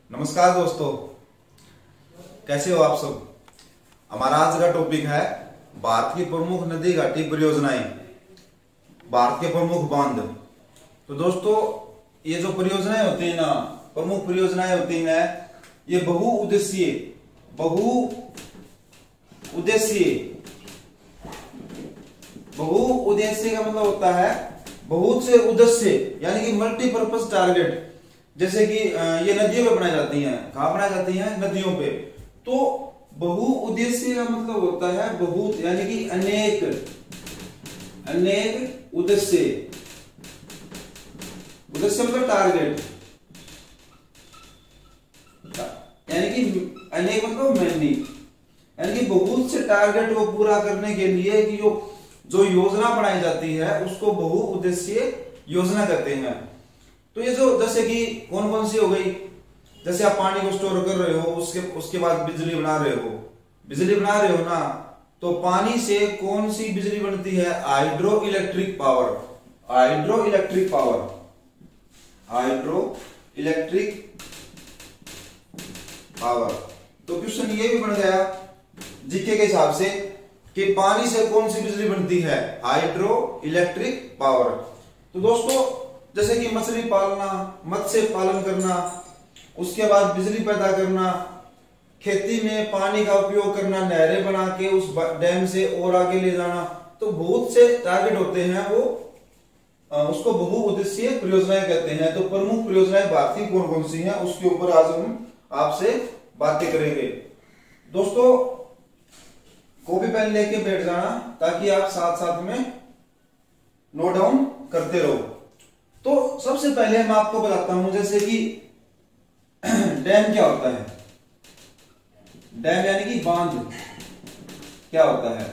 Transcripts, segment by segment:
नमस्कार दोस्तों, कैसे हो आप सब। हमारा आज का टॉपिक है भारत की प्रमुख नदी घाटी परियोजनाएं, भारत के प्रमुख बांध। तो दोस्तों, ये जो परियोजनाएं होती है ना, प्रमुख परियोजनाएं होती हैं, ये बहुउद्देशीय का मतलब होता है बहुत से उद्देश्य, यानी कि मल्टीपर्पज टारगेट। जैसे कि ये नदियों पे बनाई जाती हैं। कहाँ बनाई जाती हैं? नदियों पे। तो बहुउद्देशीय का मतलब होता है बहुत, यानी कि अनेक उद्देश्य मतलब टारगेट, यानी कि अनेक मतलब मैनी, यानी कि बहुत से टारगेट को पूरा करने के लिए कि जो योजना बनाई जाती है उसको बहुउद्देशीय योजना कहते हैं। तो ये जो जैसे कि कौन कौन सी हो गई, जैसे आप पानी को स्टोर कर रहे हो, उसके बाद बिजली बना रहे हो ना, तो पानी से कौन सी बिजली बनती है? Hydro electric power. तो क्वेश्चन ये भी बन गया जीके के हिसाब से कि पानी से कौन सी बिजली बनती है? Hydro electric power. तो दोस्तों, जैसे कि मछली पालना, मत्स्य पालन करना, उसके बाद बिजली पैदा करना, खेती में पानी का उपयोग करना, नहरें बना के उस डैम से और आगे ले जाना, तो बहुत से टारगेट होते हैं, वो उसको बहुउद्देशीय परियोजनाएं कहते हैं। तो प्रमुख परियोजनाएं भारतीय कौन कौन सी हैं, उसके ऊपर आज हम आपसे बातें करेंगे। दोस्तों, कॉपी पेन लेके बैठ जाना ताकि आप साथ साथ में नोट डाउन करते रहो। तो सबसे पहले मैं आपको बताता हूं, जैसे कि डैम क्या होता है। डैम यानी कि बांध क्या होता है।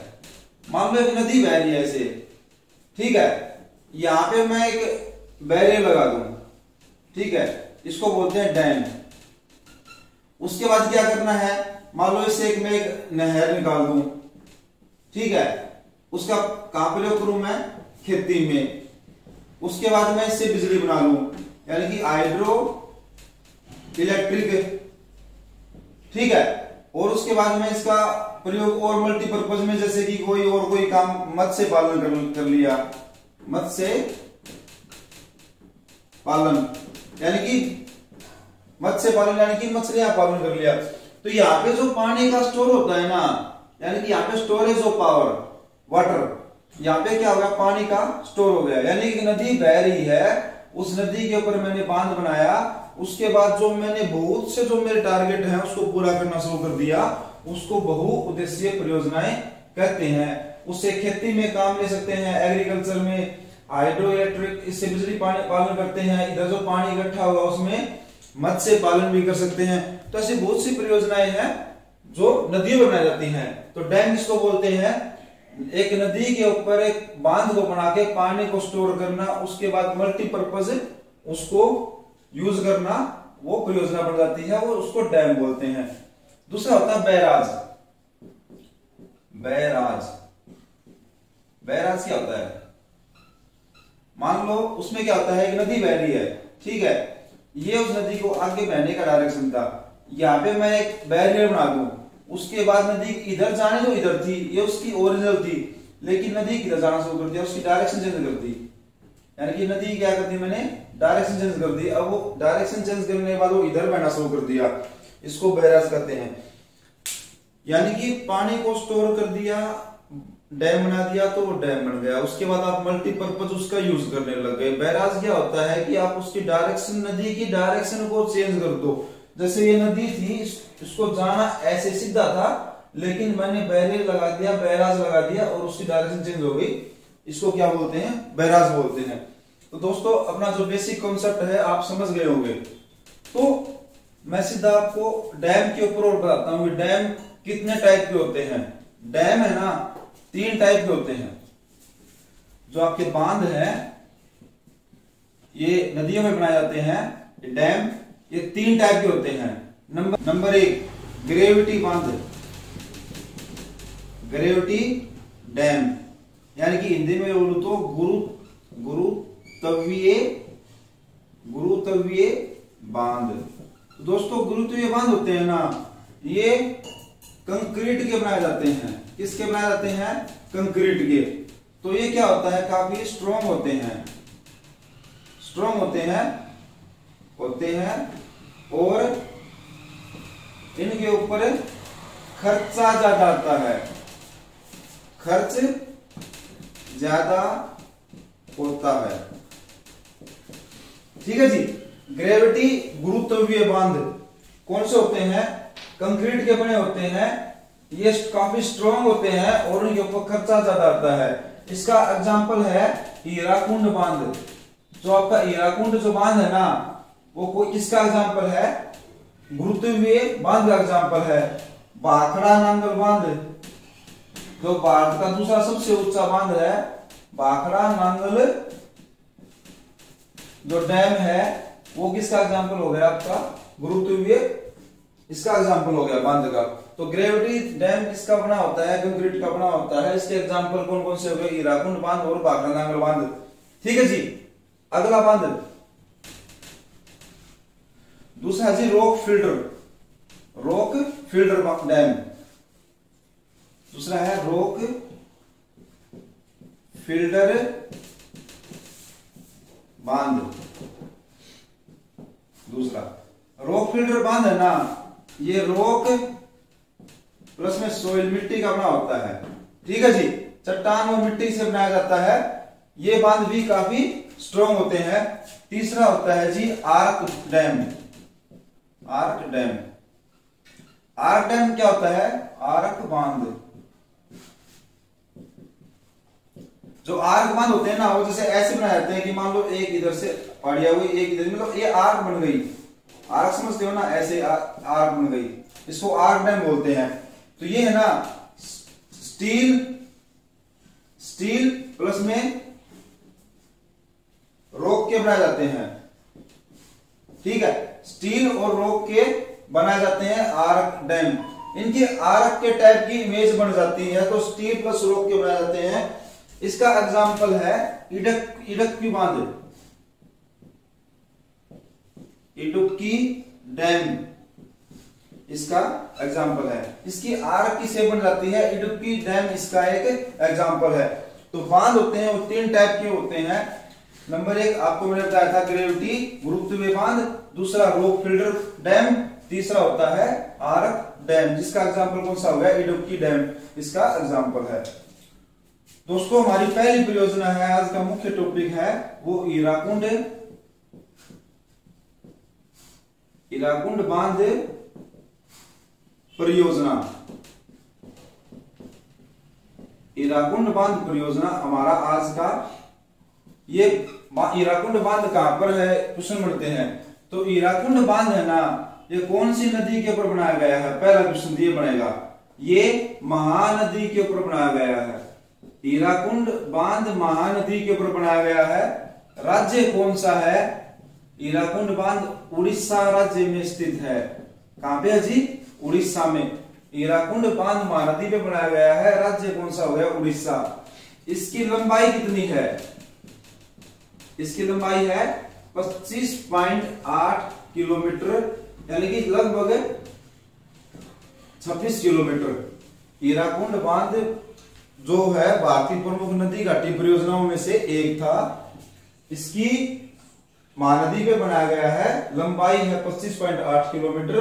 मान लो एक नदी बह रही है ऐसे, ठीक है, यहां पे मैं एक बैरियर लगा दूं, ठीक है, इसको बोलते हैं डैम। उसके बाद क्या करना है, मान लो इससे मैं एक नहर निकाल दूं, ठीक है, उसका कहां प्रयोग करूं मैं? खेती में। उसके बाद मैं इससे बिजली बना लूं, यानी कि हाइड्रो इलेक्ट्रिक, ठीक है। और उसके बाद में इसका प्रयोग और मल्टीपर्पज में, जैसे कि कोई काम मत्स्य पालन कर लिया, मत्स्य पालन यानी कि मछलियां पालन कर लिया। तो यहाँ पे जो पानी का स्टोर होता है ना, यानी कि यहाँ पे स्टोरेज ऑफ पावर, वाटर, यहाँ पे क्या हो गया? पानी का स्टोर हो गया। यानी कि नदी बह रही है, उस नदी के ऊपर मैंने बांध बनाया, उसके बाद जो मैंने बहुत से जो मेरे टारगेट हैं उसको पूरा करना शुरू कर दिया, उसको बहुउद्देशीय परियोजनाएं कहते हैं। उससे खेती में काम ले सकते हैं, एग्रीकल्चर में, हाइड्रो इलेक्ट्रिक, इससे बिजली पालन करते हैं, इधर जो पानी इकट्ठा होगा उसमें मत्स्य पालन भी कर सकते हैं। तो ऐसी बहुत सी परियोजनाएं हैं जो नदियों में बनाई जाती हैं। तो डैम इसको बोलते हैं, एक नदी के ऊपर एक बांध को बना के पानी को स्टोर करना, उसके बाद मल्टीपर्पज उसको यूज करना, वो परियोजना बन जाती है, वो उसको डैम बोलते हैं। दूसरा होता है बैराज। बैराज क्या होता है? मान लो उसमें क्या होता है, एक नदी बह रही है, ठीक है, ये उस नदी को आगे बहने का डायरेक्शन था, यहाँ पे मैं एक बैरियर बना दूं, उसके बाद नदी इधर जाने जो इधर थी, ये उसकी ओरिजिनल थी, लेकिन नदी किधर जाना शुरू कर दिया, उसकी डायरेक्शन चेंज कर दी, यानी कि नदी क्या कर दी, मैंने डायरेक्शन चेंज कर दी। अब वो डायरेक्शन चेंज करने के बाद वो इधर बहना शुरू कर दिया, इसको बैराज कहते हैं। यानी कि पानी को स्टोर कर दिया, डैम बना दिया, तो वो डैम बन गया। उसके बाद आप मल्टीपर्पज उसका यूज करने लग गए। बैराज क्या होता है कि आप उसकी डायरेक्शन, नदी की डायरेक्शन को चेंज कर दो। जैसे ये नदी थी, इसको जाना ऐसे सीधा था, लेकिन मैंने बैरियर लगा दिया, बैराज लगा दिया, और उसकी डायरेक्शन चेंज हो गई। इसको क्या बोलते हैं? बैराज बोलते हैं। तो दोस्तों, अपना जो बेसिक कॉन्सेप्ट है आप समझ गए होंगे। तो मैं सीधा आपको डैम के ऊपर और बताता हूं कि डैम कितने टाइप के होते हैं। डैम है ना, 3 टाइप के होते हैं। जो आपके बांध हैं, ये नदियों में बनाए जाते हैं डैम, ये 3 टाइप के होते हैं। नंबर 1 ग्रेविटी बांध, ग्रेविटी डैम, यानी कि हिंदी में बोलूं तो गुरुत्वीय बांध, दोस्तों गुरुत्वीय बांध होते हैं ना, ये कंक्रीट के बनाए जाते हैं। किसके बनाए जाते हैं? कंक्रीट के। तो ये क्या होता है, काफी स्ट्रॉन्ग होते हैं, स्ट्रॉन्ग होते हैं और इनके ऊपर खर्चा ज्यादा आता है, खर्च ज्यादा होता है। ठीक है जी। ग्रेविटी गुरुत्वीय बांध कौन से होते हैं? कंक्रीट के बने होते हैं, ये काफी स्ट्रॉन्ग होते हैं और उनके ऊपर खर्चा ज्यादा आता है। इसका एग्जांपल है हीराकुंड बांध। जो आपका हीराकुंड जो बांध है ना, वो कोई किसका एग्जांपल है? गुरुत्वीय बांध का एग्जांपल है। भाखड़ा नांगल बांध जो भारत का दूसरा सबसे ऊंचा बांध है, भाखड़ा नांगल जो डैम है, वो किसका एग्जांपल हो गया? आपका गुरुत्वीय, इसका एग्जांपल हो गया बांध का। तो ग्रेविटी डैम किसका बना होता है? कंक्रीट का बना होता है। इसके एग्जांपल कौन कौन से हो गए? हीराकुंड बांध और भाखड़ा नांगल बांध। ठीक है जी। अगला बांध दूसरा जी रॉक फिल्टर डैम। दूसरा है रॉक फिल्टर बांध। दूसरा रॉक फिल्टर बांध है ना, ये रॉक प्लस में सोइल मिट्टी का बना होता है। ठीक है जी। चट्टान और मिट्टी से बनाया जाता है। ये बांध भी काफी स्ट्रॉन्ग होते हैं। तीसरा होता है जी arch dam. Arch dam, arch dam क्या होता है? आर्क बांध। जो आर्क बांध होते हैं ना, वो जैसे ऐसे बनाए जाते हैं कि मान लो एक इधर से पड़िया हुई, एक इधर, मतलब ये आर्क बन गई। आर्क समझते हो ना, ऐसे आर्क बन गई, इसको आर्क डैम बोलते हैं। तो ये है ना स्टील प्लस में रॉक के बनाए जाते हैं। ठीक है। स्टील और रॉक के बनाए जाते हैं आर्क डैम। इनके आर्क के टाइप की इमेज बन जाती है, तो स्टील प्लस रॉक के बनाए जाते हैं। इसका एग्जांपल है इडुक्की बांध, इडुक्की डैम इसका एग्जांपल है। इसकी आर्क की शेप बन जाती है, इडुक्की डैम इसका एक एग्जांपल है। तो बांध होते हैं वो तीन टाइप के होते हैं। नंबर एक आपको मैंने बताया था ग्रेविटी गुरुत्वीय बांध, दूसरा रॉक फिल्टर डैम, तीसरा होता है आर्क डैम, जिसका एग्जांपल कौन सा हो गया? इडुक्की डैम इसका एग्जांपल है। दोस्तों हमारी पहली परियोजना है, आज का मुख्य टॉपिक है वो हीराकुंड बांध परियोजना। हीराकुंड बांध परियोजना हमारा आज का। ये हीराकुंड बांध कहां पर है? क्वेश्चन बढ़ते हैं। तो हीराकुंड बांध है ना, ये कौन सी नदी के ऊपर बनाया गया है? पहला क्वेश्चन ये बनेगा। ये महानदी के ऊपर बनाया गया है। हीराकुंड बांध महानदी के ऊपर बनाया गया है। राज्य कौन सा है? हीराकुंड बांध उड़ीसा राज्य में स्थित है। कहां पे है जी? उड़ीसा में। हीराकुंड बांध महानदी पे बनाया गया है। राज्य कौन सा हो गया? उड़ीसा। इसकी लंबाई कितनी है? इसकी लंबाई है 25.8 किलोमीटर, यानी कि लगभग 26 किलोमीटर। हीराकुंड बांध जो है भारतीय प्रमुख नदी घाटी परियोजनाओं में से एक था। इसकी महानदी पे बनाया गया है। लंबाई है 25.8 किलोमीटर,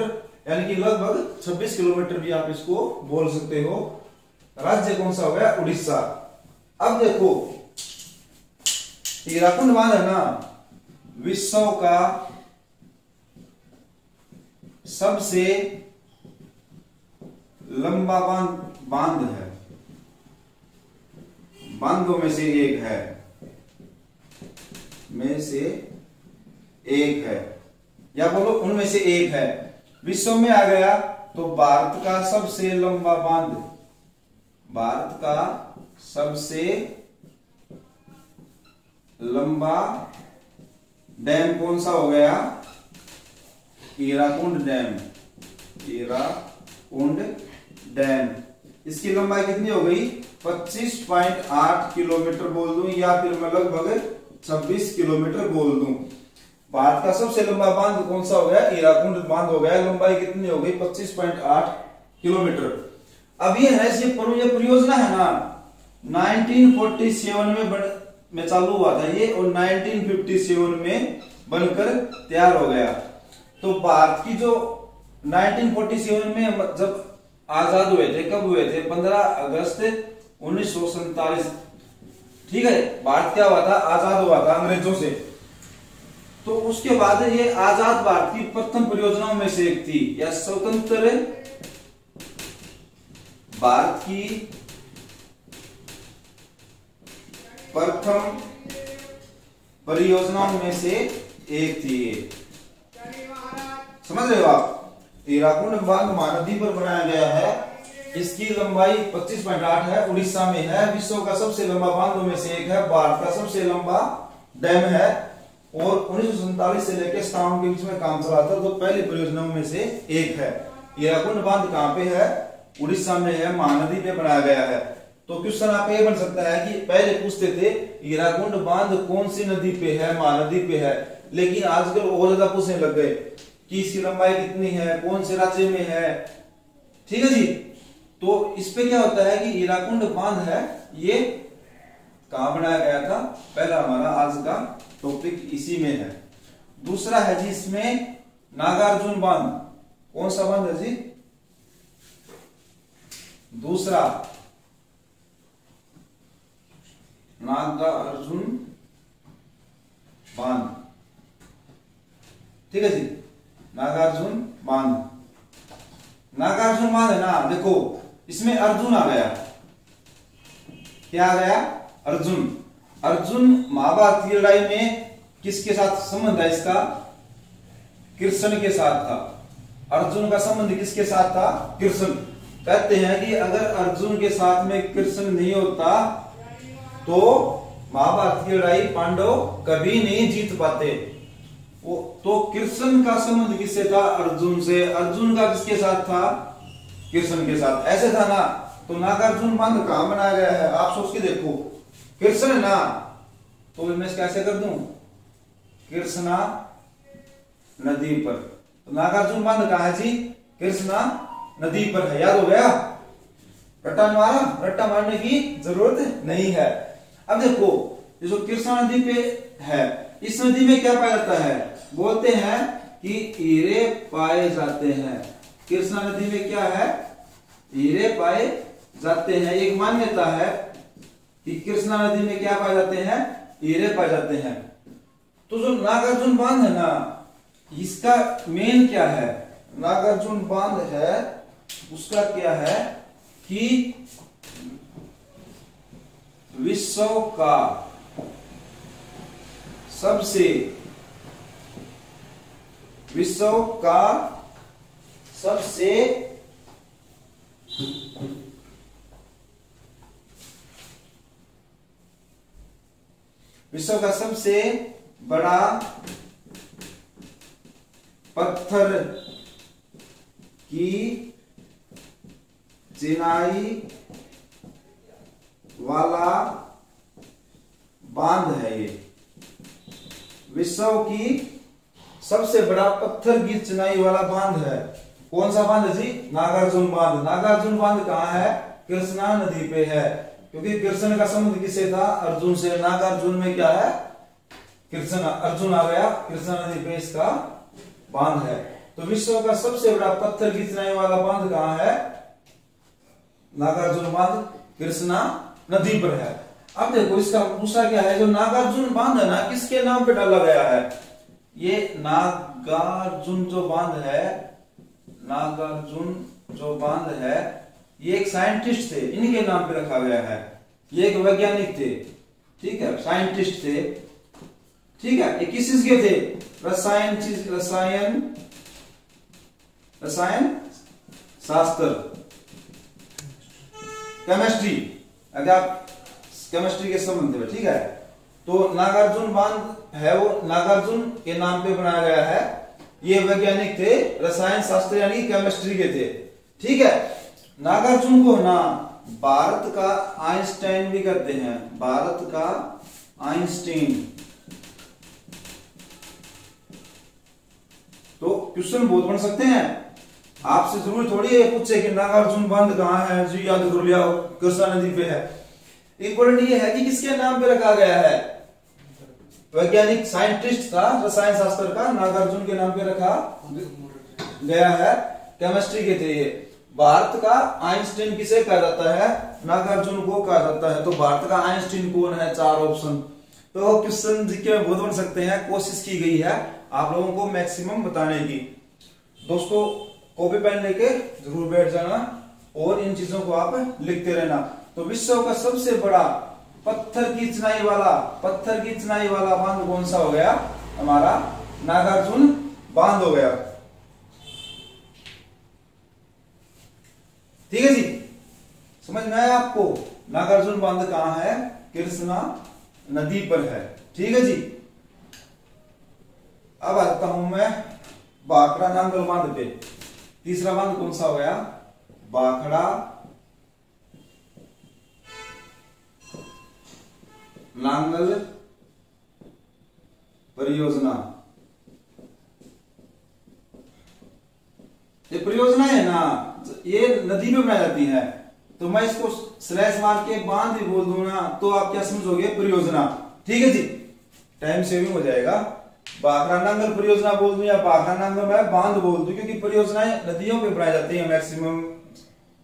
यानी कि लगभग 26 किलोमीटर भी आप इसको बोल सकते हो। राज्य कौन सा हो गया? उड़ीसा। अब देखो हीराकुंड बांध है ना, विश्व का सबसे लंबा बांध है, बांधों में से एक है, या बोलो उनमें से एक है। विश्व में आ गया तो भारत का सबसे लंबा बांध, भारत का सबसे लंबा डैम कौन सा हो गया? हीराकुंड डैम। हीराकुंड डैम, इसकी लंबाई कितनी हो गई? 25.8 किलोमीटर बोल दूं, या फिर मैं लगभग 26 किलोमीटर बोल दूं। भारत का सबसे लंबा बांध कौन सा हो गया? हीराकुंड बांध हो गया। लंबाई कितनी हो गई? 25.8 किलोमीटर। अब ये है ये परियोजना है ना 1947 में चालू हुआ था ये, और 1957 में बनकर तैयार हो गया। तो भारत की जो 1947 में जब आजाद हुए थे, कब हुए थे? 15 अगस्त 1947। ठीक है, भारत क्या हुआ था? आजाद हुआ था अंग्रेजों से। तो उसके बाद ये आजाद भारत की प्रथम परियोजनाओं में से एक थी, या स्वतंत्र भारत की प्रथम परियोजनाओं में से एक थी ये। समझ रहे हो आप? हीराकुंड बांध महानदी पर बनाया गया है। इसकी लंबाई 25.8 है, उड़ीसा में है। विश्व का सबसे लंबा बांधों में से एक है, भारत का सबसे लंबा डैम है, और 1947 से लेकर 57 के बीच में काम चला था। तो पहली परियोजनाओं में से एक है। हीराकुंड बांध कहां पे है? उड़ीसा में है, महानदी पे बनाया गया है। तो क्वेश्चन आप ये बन सकता है कि पहले पूछते थे हीराकुंड बांध कौन सी नदी पे है? महानदी पे है। लेकिन आजकल और ज्यादा पूछने लग गए कि इसकी लंबाई कितनी है, कौन से राज्य में है। ठीक है जी। तो इस पे क्या होता है कि हीराकुंड बांध है, ये कहां बनाया गया था? पहला हमारा आज का टॉपिक इसी में है। दूसरा है जी इसमें नागार्जुन बांध। कौन सा बांध है जी? दूसरा नागार्जुन बांध। ठीक है जी, नागार्जुन बांध। नागार्जुन बांध है ना, देखो इसमें अर्जुन आ गया। क्या आ गया? अर्जुन। अर्जुन महाभारत की लड़ाई में किसके साथ संबंध है इसका? कृष्ण के साथ था। अर्जुन का संबंध किसके साथ था? कृष्ण। कहते हैं कि अगर अर्जुन के साथ में कृष्ण नहीं होता तो महाभारत की लड़ाई पांडव कभी नहीं जीत पाते। तो कृष्ण का संबंध किससे था? अर्जुन से। अर्जुन का किसके साथ था? कृष्ण के साथ। ऐसे था ना। तो नागार्जुन बांध कहां बनाया गया है? आप सोच के देखो, कृष्ण है ना, तो मैं कैसे कर दूं? कृष्णा नदी पर। तो नागार्जुन बांध कहां है जी? कृष्णा नदी पर है। याद हो गया? रट्टा मारा? रट्टा मारने की जरूरत नहीं है। अब देखो ये जो कृष्णा नदी पे है, इस नदी में क्या पाया जाता है? बोलते हैं कि हीरे पाए जाते हैं। कृष्णा नदी में क्या है? हीरे पाए जाते हैं। एक मान्यता है कि कृष्णा नदी में क्या पाए जाते हैं? हीरे पाए जाते हैं। तो जो नागार्जुन बांध है ना, इसका मेन क्या है? नागार्जुन बांध है, उसका क्या है कि विश्व का सबसे बड़ा पत्थर की चिनाई वाला बांध है ये। विश्व की सबसे बड़ा पत्थर की चिनाई वाला बांध है। कौन सा बांध है जी? नागार्जुन बांध। नागार्जुन बांध कहां है? कृष्णा नदी पे है, क्योंकि कृष्ण का संबंध किससे था? अर्जुन से। नागार्जुन में क्या है? कृष्ण, अर्जुन आ गया। कृष्णा नदी पे इसका बांध है। तो विश्व का सबसे बड़ा पत्थर की चिनाई वाला बांध कहां है? नागार्जुन बांध कृष्णा नदी पर है। अब देखो इसका दूसरा क्या है? जो नागार्जुन बांध है ना, किसके नाम पे डाला गया है? ये नागार्जुन जो बांध है, नागार्जुन जो बांध है, ये एक साइंटिस्ट थे, इनके नाम पे रखा गया है। ये एक वैज्ञानिक थे, ठीक है, साइंटिस्ट थे, ठीक है। ये किस चीज के थे? रसायन शास्त्र, केमिस्ट्री। अगर आप केमिस्ट्री के संबंध में, ठीक है। तो नागार्जुन बांध है वो नागार्जुन के नाम पे बनाया गया है। ये वैज्ञानिक थे, रसायन शास्त्र यानी केमिस्ट्री के थे, ठीक है। नागार्जुन को ना भारत का आइंस्टाइन भी कहते हैं। भारत का आइंस्टाइन, तो क्वेश्चन बहुत बन सकते हैं। आपसे जरूर थोड़ी ये पूछे कि नागार्जुन बांध कहाँ है जी, याद कर लिया कृष्णा नदी पे है। इंपॉर्टेंट ये है कि किसके नाम पे रखा गया है। वैज्ञानिक साइंटिस्ट था रसायन शास्त्र का, नागार्जुन के नाम पे रखा गया है। केमिस्ट्री के थे ये। भारत का आइंस्टीन किसे कहा जाता है, नागार्जुन को कहा जाता है। तो भारत का आइंस्टीन कौन है, 4 ऑप्शन। तो क्वेश्चन जीके में बहुत बन सकते हैं, कोशिश की गई है आप लोगों को मैक्सिमम बताने की। दोस्तों कॉपी पेन लेके जरूर बैठ जाना और इन चीजों को आप लिखते रहना। तो विश्व का सबसे बड़ा पत्थर की चिनाई वाला बांध कौन सा हो गया, हमारा नागार्जुन बांध हो गया। ठीक है जी, समझ में आया आपको। नागार्जुन बांध कहां है, कृष्णा नदी पर है। ठीक है जी। अब आता हूं मैं भाखड़ा नांगल बांध पे। तीसरा बांध कौन सा हो गया, भाखड़ा नांगल परियोजना। ये परियोजना है ना, ये नदी में बनाई जाती है। तो मैं इसको स्लैश मार के बांध भी बोल दूं ना तो आप क्या समझोगे, परियोजना। ठीक है जी, टाइम सेविंग हो जाएगा। भाखड़ा नांगल परियोजना बोल दूं या भाखड़ा नांगल मैं बांध बोल दूं, क्योंकि परियोजनाएं नदियों पे बनाई जाती है मैक्सिमम,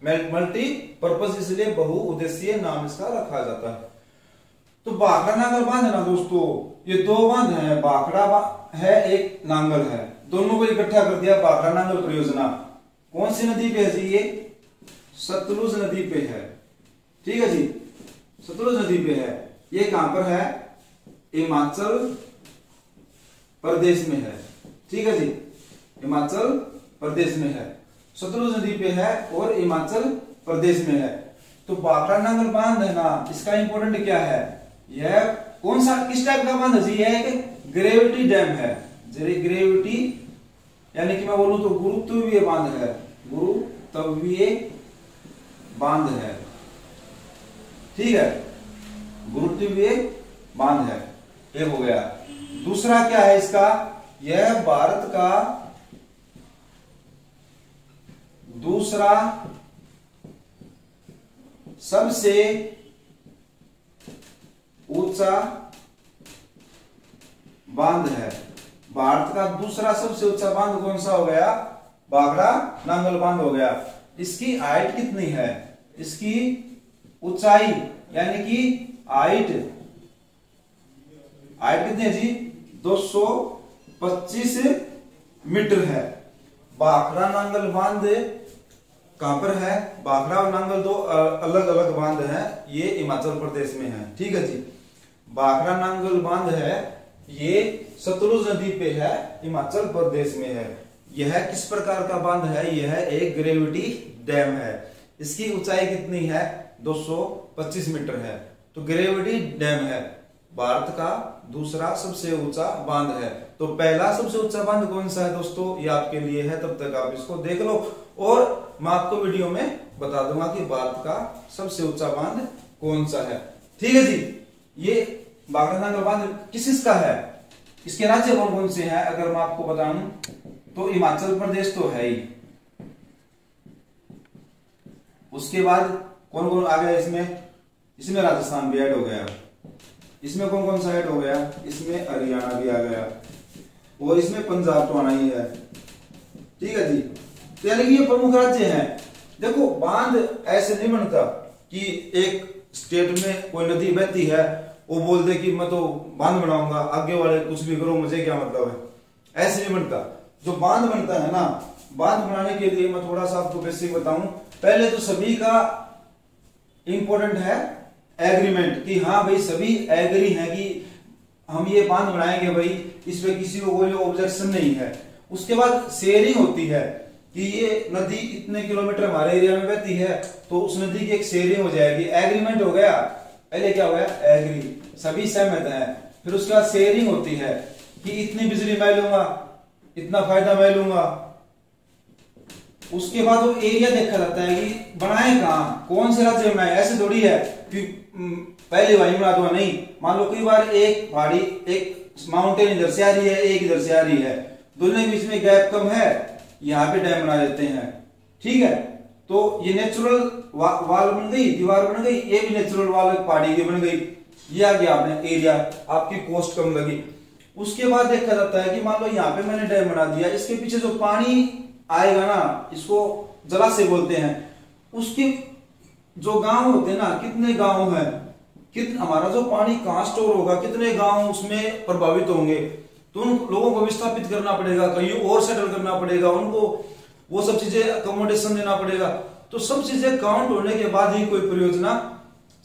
मल्टी पर्पज, इसलिए बहुउद्देशीय नाम इसका रखा जाता है। तो भाखड़ा नांगल बांध है ना दोस्तों, ये 2 बांध है, भाखड़ा है एक नांगल है, दोनों को इकट्ठा कर दिया भाखड़ा नांगल परियोजना। कौन सी नदी पे है जी, ये सतलुज नदी पे है। ठीक है जी, सतलुज नदी पे है। ये कहां पर है, हिमाचल प्रदेश में है। ठीक है जी, हिमाचल प्रदेश में है, सतलुज नदी पे है और हिमाचल प्रदेश में है। तो भाखड़ा नांगल बांध है ना, इसका इंपॉर्टेंट क्या है, यह कौन सा किस टाइप का बांध है जी, यह एक ग्रेविटी डैम है। ग्रेविटी यानी कि मैं बोलूं तो गुरुत्वीय बांध है, गुरुत्वीय बांध है। ठीक है, गुरुत्वीय बांध है, एक हो गया। दूसरा क्या है इसका, यह भारत का दूसरा सबसे ऊंचा बांध है। भारत का दूसरा सबसे ऊंचा बांध कौन सा हो गया, भाखड़ा नांगल बांध हो गया। इसकी हाइट कितनी है, इसकी ऊंचाई यानी कि हाइट कितनी है जी, 225 मीटर है। भाखड़ा नांगल बांध कहां पर है, भाखड़ा और नांगल 2 अलग अलग बांध हैं, ये हिमाचल प्रदेश में है। ठीक है जी, भाखड़ा नांगल बांध है ये सतलुज नदी पे है, हिमाचल प्रदेश में है। यह किस प्रकार का बांध है, यह एक ग्रेविटी डैम है। इसकी ऊंचाई कितनी है, 225 मीटर है। तो ग्रेविटी डैम है, भारत का दूसरा सबसे ऊंचा बांध है। तो पहला सबसे ऊंचा बांध कौन सा है दोस्तों, ये आपके लिए है, तब तक आप इसको देख लो और मैं आपको वीडियो में बता दूंगा कि भारत का सबसे ऊंचा बांध कौन सा है। ठीक है जी, ये भाखड़ा नांगल बांध किस का है, इसके राज्य कौन कौन से हैं अगर मैं आपको बताऊं तो हिमाचल प्रदेश तो है ही। उसके बाद कौन कौन आ गया इसमें राजस्थान भी ऐड हो गया। इसमें कौन कौन सा ऐड हो गया, इसमें हरियाणा भी आ गया और इसमें पंजाब तो आना ही है। ठीक है जी, तो यानी कि ये प्रमुख राज्य हैं। देखो बांध ऐसे नहीं बनता कि एक स्टेट में कोई नदी बहती है वो बोल दे कि मैं तो बांध बनाऊंगा, आगे वाले कुछ भी करो मुझे क्या मतलब है, ऐसे नहीं बनता। जो बांध बनता है ना, बांध बनाने के लिए मैं थोड़ा सा आपको बेसिक बताऊं। पहले तो सभी का इंपॉर्टेंट है एग्रीमेंट, कि हाँ भाई सभी एग्री है कि हम ये बांध बनाएंगे भाई, इसमें किसी को कोई ऑब्जेक्शन नहीं है। उसके बाद शेयरिंग होती है कि ये नदी इतने किलोमीटर हमारे एरिया में बहती है तो उस नदी की एक शेयरिंग हो जाएगी, एग्रीमेंट हो गया। पहले क्या हो गया, एग्री, सभी सहमत हैं। फिर उसके बाद शेयरिंग होती है कि इतनी बिजली मैं लूंगा, इतना फायदा मैं लूंगा। उसके बाद वो एरिया देखा जाता है कि बनाए कहां, कौन से राज्य में बनाए। ऐसे थोड़ी है कि पहले वहीं बना दूंगा, नहीं। मान लो कई बार एक पहाड़ी, एक माउंटेन इधर से आ रही है, एक इधर से आ रही है, दोनों के बीच में गैप कम है, यहाँ पे डैम बना देते हैं। ठीक है, तो ये नेचुरल वाल बन गई, दीवार बन गई, ये भी नेचुरल वाल पहाड़ी की बन गई। ये आ गया आपने एरिया, आपकी कॉस्ट कम लगी। उसके बाद देखा जाता है कि मान लो यहाँ पे मैंने डैम बना दिया, इसके पीछे जो पानी आएगा ना, इसको जलाशय बोलते हैं। उसके जो गांव होते हैं ना, कितने गांव हैं, हमारा जो पानी कहाँ स्टोर होगा, कितने गांव उसमें प्रभावित होंगे, तो उन लोगों को विस्थापित करना पड़ेगा, कहीं और सेटल करना पड़ेगा, उनको वो सब चीजें अकोमोडेशन देना पड़ेगा। तो सब चीजें काउंट होने के बाद ही कोई परियोजना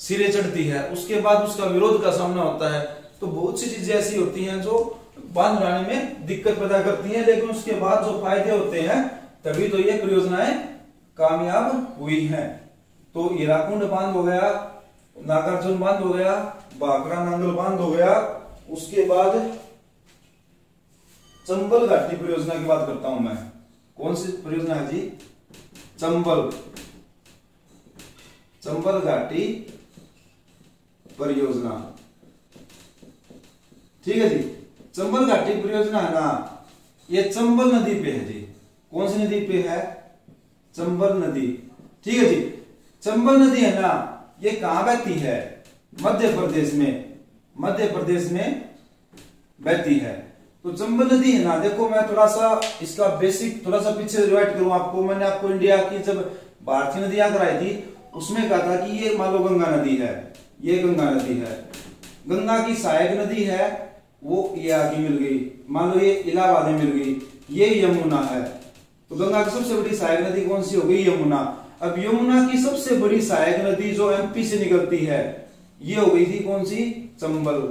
सिरे चढ़ती है, उसके बाद उसका विरोध का सामना होता है। तो बहुत सी चीजें ऐसी होती हैं जो बांध बनाने में दिक्कत पैदा करती हैं, लेकिन उसके बाद जो फायदे होते हैं तभी तो ये परियोजनाएं कामयाब हुई हैं। तो हीराकुंड बांध हो गया, नागार्जुन बांध हो गया, भाखड़ा नांगल बांध हो गया। उसके बाद चंबल घाटी परियोजना की बात करता हूं मैं। कौन सी परियोजना है जी? चंबल घाटी परियोजना। ठीक है जी, चंबल घाटी परियोजना है ना, ये चंबल नदी पे है जी। कौन सी नदी पे है? चंबल नदी। ठीक है जी, चंबल नदी है ना, ये कहां बहती है? मध्य प्रदेश में बहती है। तो चंबल नदी है ना, देखो मैं थोड़ा सा इसका बेसिक थोड़ा सा पीछे रिवाइट करूं आपको। मैंने आपको इंडिया की जब भारतीय नदियां कराई थी, उसमें कहा था कि ये मान लो गंगा नदी है, ये गंगा नदी है, गंगा की सहायक नदी है वो ये आगे मिल गई, मान लो ये इलाहाबाद में मिल गई, ये यमुना है। तो गंगा की सबसे बड़ी सहायक नदी कौन सी हो गई? यमुना। अब यमुना की सबसे बड़ी सहायक नदी जो एमपी से निकलती है, ये हो गई थी कौन सी? चंबल।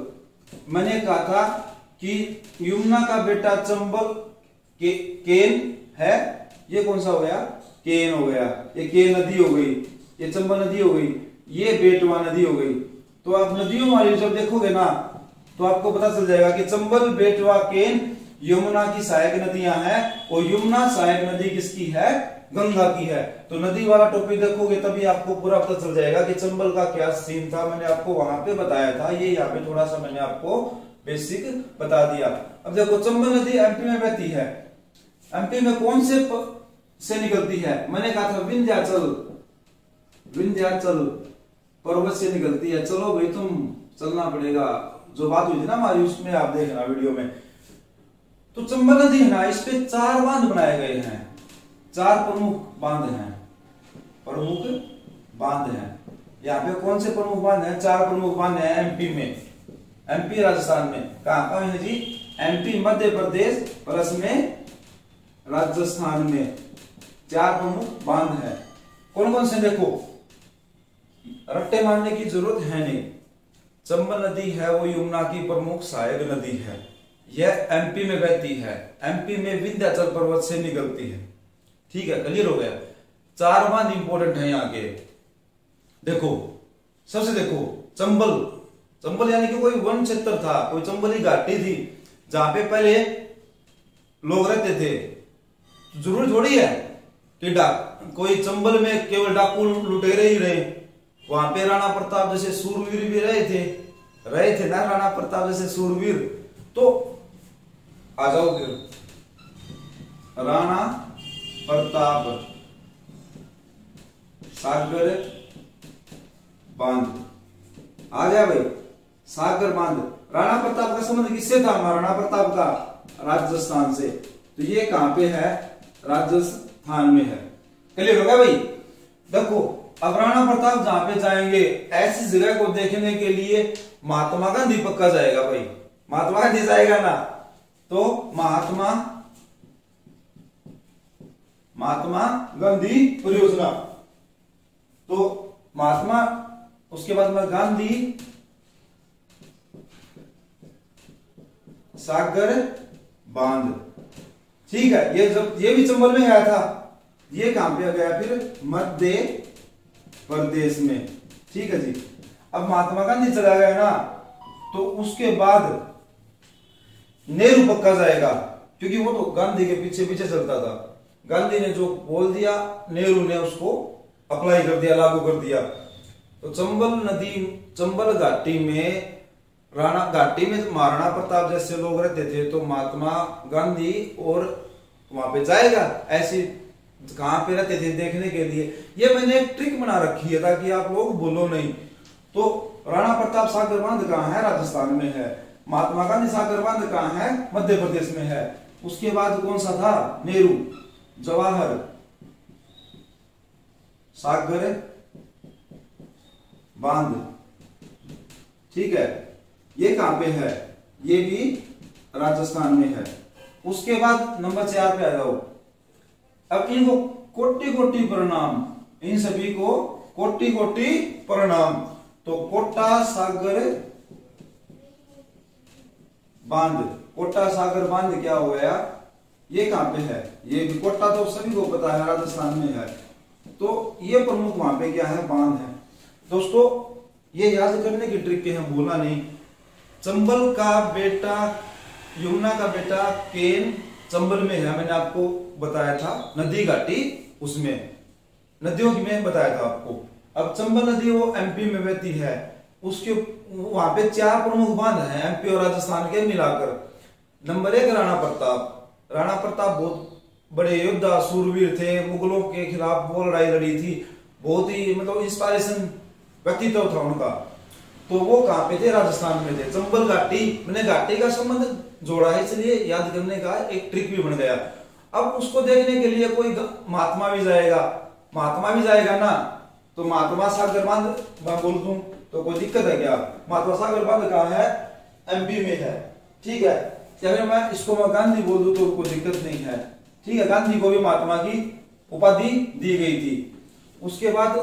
मैंने कहा था कि यमुना का बेटा चंबल केन है, ये कौन सा हो गया? केन हो गया। ये केन नदी हो गई, ये चंबल नदी हो गई, ये बेटवा नदी हो गई। तो आप नदियों वाली जब देखोगे ना, तो आपको पता चल जाएगा कि चंबल, बेटवा, केन यमुना की सहायक नदियां हैं, और यमुना सहायक नदी किसकी है? गंगा की है। तो नदी वाला टॉपिक देखोगे तभी आपको पूरा पता चल जाएगा कि चंबल का क्या सीन था। मैंने आपको वहां पे बताया था, ये यहाँ पे थोड़ा सा मैंने आपको बेसिक बता दिया। अब देखो, चंबल नदी एमपी में बहती है। एमपी में कौन से निकलती है? मैंने कहा था विंध्याचल पर्वत से निकलती है। चलो भाई, तुम चलना पड़ेगा, जो बात हुई थी ना हमारी, उसमें आप देखना वीडियो में। तो चंबल नदी है ना, इस पे 4 बांध बनाए गए हैं, 4 प्रमुख बांध हैं। यहाँ पे कौन से प्रमुख बांध हैं? 4 प्रमुख बांध हैं एमपी में, एमपी राजस्थान में। कहां है जी? एमपी, मध्य प्रदेश प्लस में राजस्थान में 4 प्रमुख बांध हैं। कौन कौन से? देखो, रट्टे मारने की जरूरत है नहीं। चंबल नदी है वो यमुना की प्रमुख सहायक नदी है, यह एमपी में बहती है, एमपी में विंध्याचल पर्वत से निकलती है। ठीक है, क्लियर हो गया। 4 बांध इंपॉर्टेंट है यहाँ के। देखो, सबसे देखो, चंबल यानी कि कोई वन क्षेत्र था, कोई चंबली घाटी थी जहां पे पहले लोग रहते थे। जरूर थोड़ी है कि कोई चंबल में केवल डाकू लुटेरे ही रहे। वहां पे राणा प्रताप जैसे सूरवीर भी रहे थे ना, राणा प्रताप जैसे सूरवीर। तो आ जाओ फिर, राणा प्रताप सागर बांध आ गया भाई, सागर बांध। राणा प्रताप का संबंध किससे था? राणा प्रताप का राजस्थान से। तो ये कहां पे है? राजस्थान में है। क्लियर हो गया भाई? देखो, अब राणा प्रताप जहां पे जाएंगे, ऐसी जगह को देखने के लिए महात्मा गांधी पक्का जाएगा भाई। महात्मा गांधी जाएगा ना, तो महात्मा गांधी परियोजना। तो महात्मा, उसके बाद में गांधी सागर बांध। ठीक है, ये भी चंबल में आया था। ये कहां पे गया फिर? मध्य प्रदेश में। ठीक है जी। अब महात्मा गांधी चला गया ना, तो उसके बाद नेहरू पक्का जाएगा, क्योंकि वो तो गांधी के पीछे पीछे चलता था। गांधी ने जो बोल दिया, नेहरू ने उसको अप्लाई कर दिया, लागू कर दिया। तो चंबल घाटी में राणा घाटी में महाराणा प्रताप जैसे लोग रहते थे, तो महात्मा गांधी और वहां पे जाएगा, ऐसी कहां पे रहते थे देखने के लिए। ये मैंने एक ट्रिक बना रखी है ताकि आप लोग भूलो नहीं। तो राणा प्रताप सागर बांध कहां है? राजस्थान में है। महात्मा गांधी सागर बांध कहां है? मध्य प्रदेश में है। उसके बाद कौन सा था? नेहरू जवाहर सागर बांध, ठीक है, ये कहां पे है? ये भी राजस्थान में है। उसके बाद नंबर 4 पे आ जाओ। अब इनको कोटि कोटि प्रणाम, इन सभी को कोटि कोटि प्रणाम। तो कोटा सागर बांध, कोटा सागर बांध क्या हो गया? ये कहां पे है? ये भी कोटा तो सभी को पता है, राजस्थान में है। तो ये प्रमुख वहां पे क्या है? बांध है। दोस्तों ये याद करने की ट्रिक है, भूलना नहीं। चंबल का बेटा, यमुना का बेटा केन चंबल में है, मैंने आपको बताया था। नदी घाटी उसमें नदियों की मैं बताया था आपको। अब चंबल नदी वो एमपी में बहती है, उसके वहां पे 4 प्रमुख बांध हैं एमपी और राजस्थान के मिलाकर। नंबर 1 राणा प्रताप। राणा प्रताप बहुत बड़े योद्धा सूरवीर थे, मुगलों के खिलाफ वो लड़ाई लड़ी थी, बहुत ही मतलब इंस्पायरेशन व्यक्तित्व था उनका। तो वो कहां पे थे? राजस्थान में थे। चंबल घाटी, मैंने घाटी का संबंध जोड़ा है, इसलिए याद करने का एक ट्रिक भी बन गया। अब उसको देखने के लिए कोई महात्मा भी जाएगा, महात्मा भी जाएगा ना, तो महात्मा सागर बांध बोल दूं तो कोई दिक्कत है क्या? महात्मा सागर बांध कहां है? एमपी में है, ठीक है। अगर मैं इसको मैं गांधी बोल दूं तो कोई दिक्कत नहीं है, ठीक है। गांधी को भी महात्मा की उपाधि दी गई थी। उसके बाद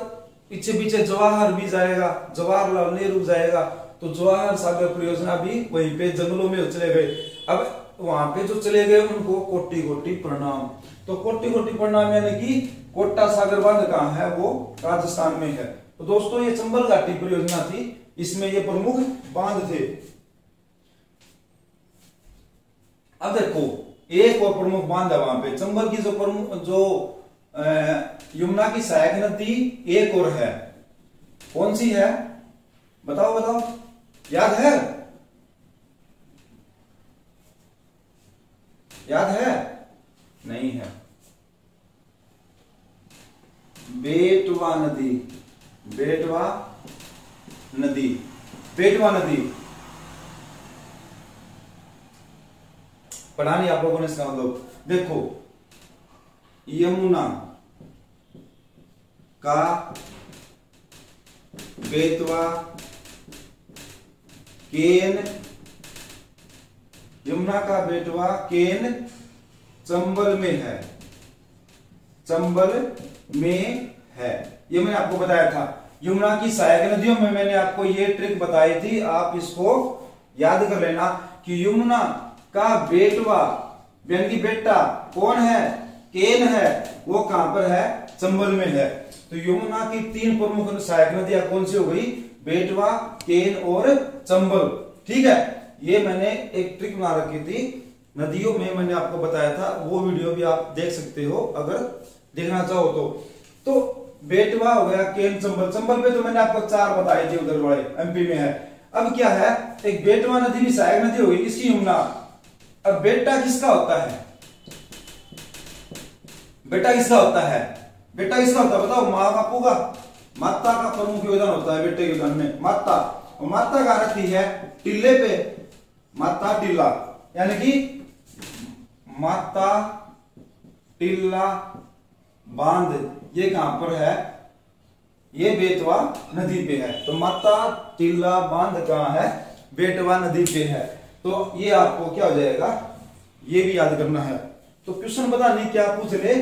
पीछे पीछे जवाहर भी जाएगा, जवाहरलाल नेहरू जाएगा, तो जवाहर सागर परियोजना भी वहीं पे जंगलों में चले गए। अब वहां पे जो चले गए उनको कोटि कोटि प्रणाम। तो कोटि कोटि प्रणाम यानी कि कोटा सागर बांध कहां है? वो राजस्थान में है। तो दोस्तों ये चंबल घाटी परियोजना थी, इसमें ये प्रमुख बांध थे। अब देखो एक और प्रमुख बांध है वहां पे, चंबल की जो प्रमुख जो यमुना की सहायक नदी एक और है, कौन सी है? बताओ बताओ, याद है? याद है? नहीं है। बेटवा नदी, बेटवा नदी, बेटवा नदी पढ़ा नहीं आप लोगों ने इसका मतलब। देखो यमुना का बेतवा केन, यमुना का बेटवा केन चंबल में है, चंबल में है। ये मैंने आपको बताया था। यमुना की सहायक नदियों में मैंने आपको ये ट्रिक बताई थी, आप इसको याद कर लेना कि यमुना का बेटवा यानी कि बेटा कौन है? केन है, वो कहां पर है? चंबल में है। तो यमुना की 3 प्रमुख सहायक नदियां कौन सी हो गई? बेटवा, केन और चंबल, ठीक है। ये मैंने एक ट्रिक बना रखी थी नदियों में, मैंने आपको बताया था, वो वीडियो भी आप देख सकते हो अगर देखना चाहो तो बेटवा हो गया, केन, चंबल। चंबल पे तो मैंने आपको 4 बताए थे, उधर वाले एमपी में है। अब क्या है? एक बेटवा नदी भी सहायक नदी होगी, किसकी? यमुना। अब बेटा किसका होता है? बेटा किसका होता है? बेटा किसका होता है बताओ? माँ बापू का, माता का प्रमुख योगदान होता है बेटे के योगदान में। माता, और माता कहां रहती है? टिल्ले पे, माता टिल्ला, यानी कि माता टिल्ला बांध ये कहां पर है? ये बेतवा नदी पे है। तो माता टिल्ला बांध कहां है? बेटवा नदी पे है। तो ये आपको क्या हो जाएगा? ये भी याद करना है। तो क्वेश्चन पता नहीं क्या पूछ ले,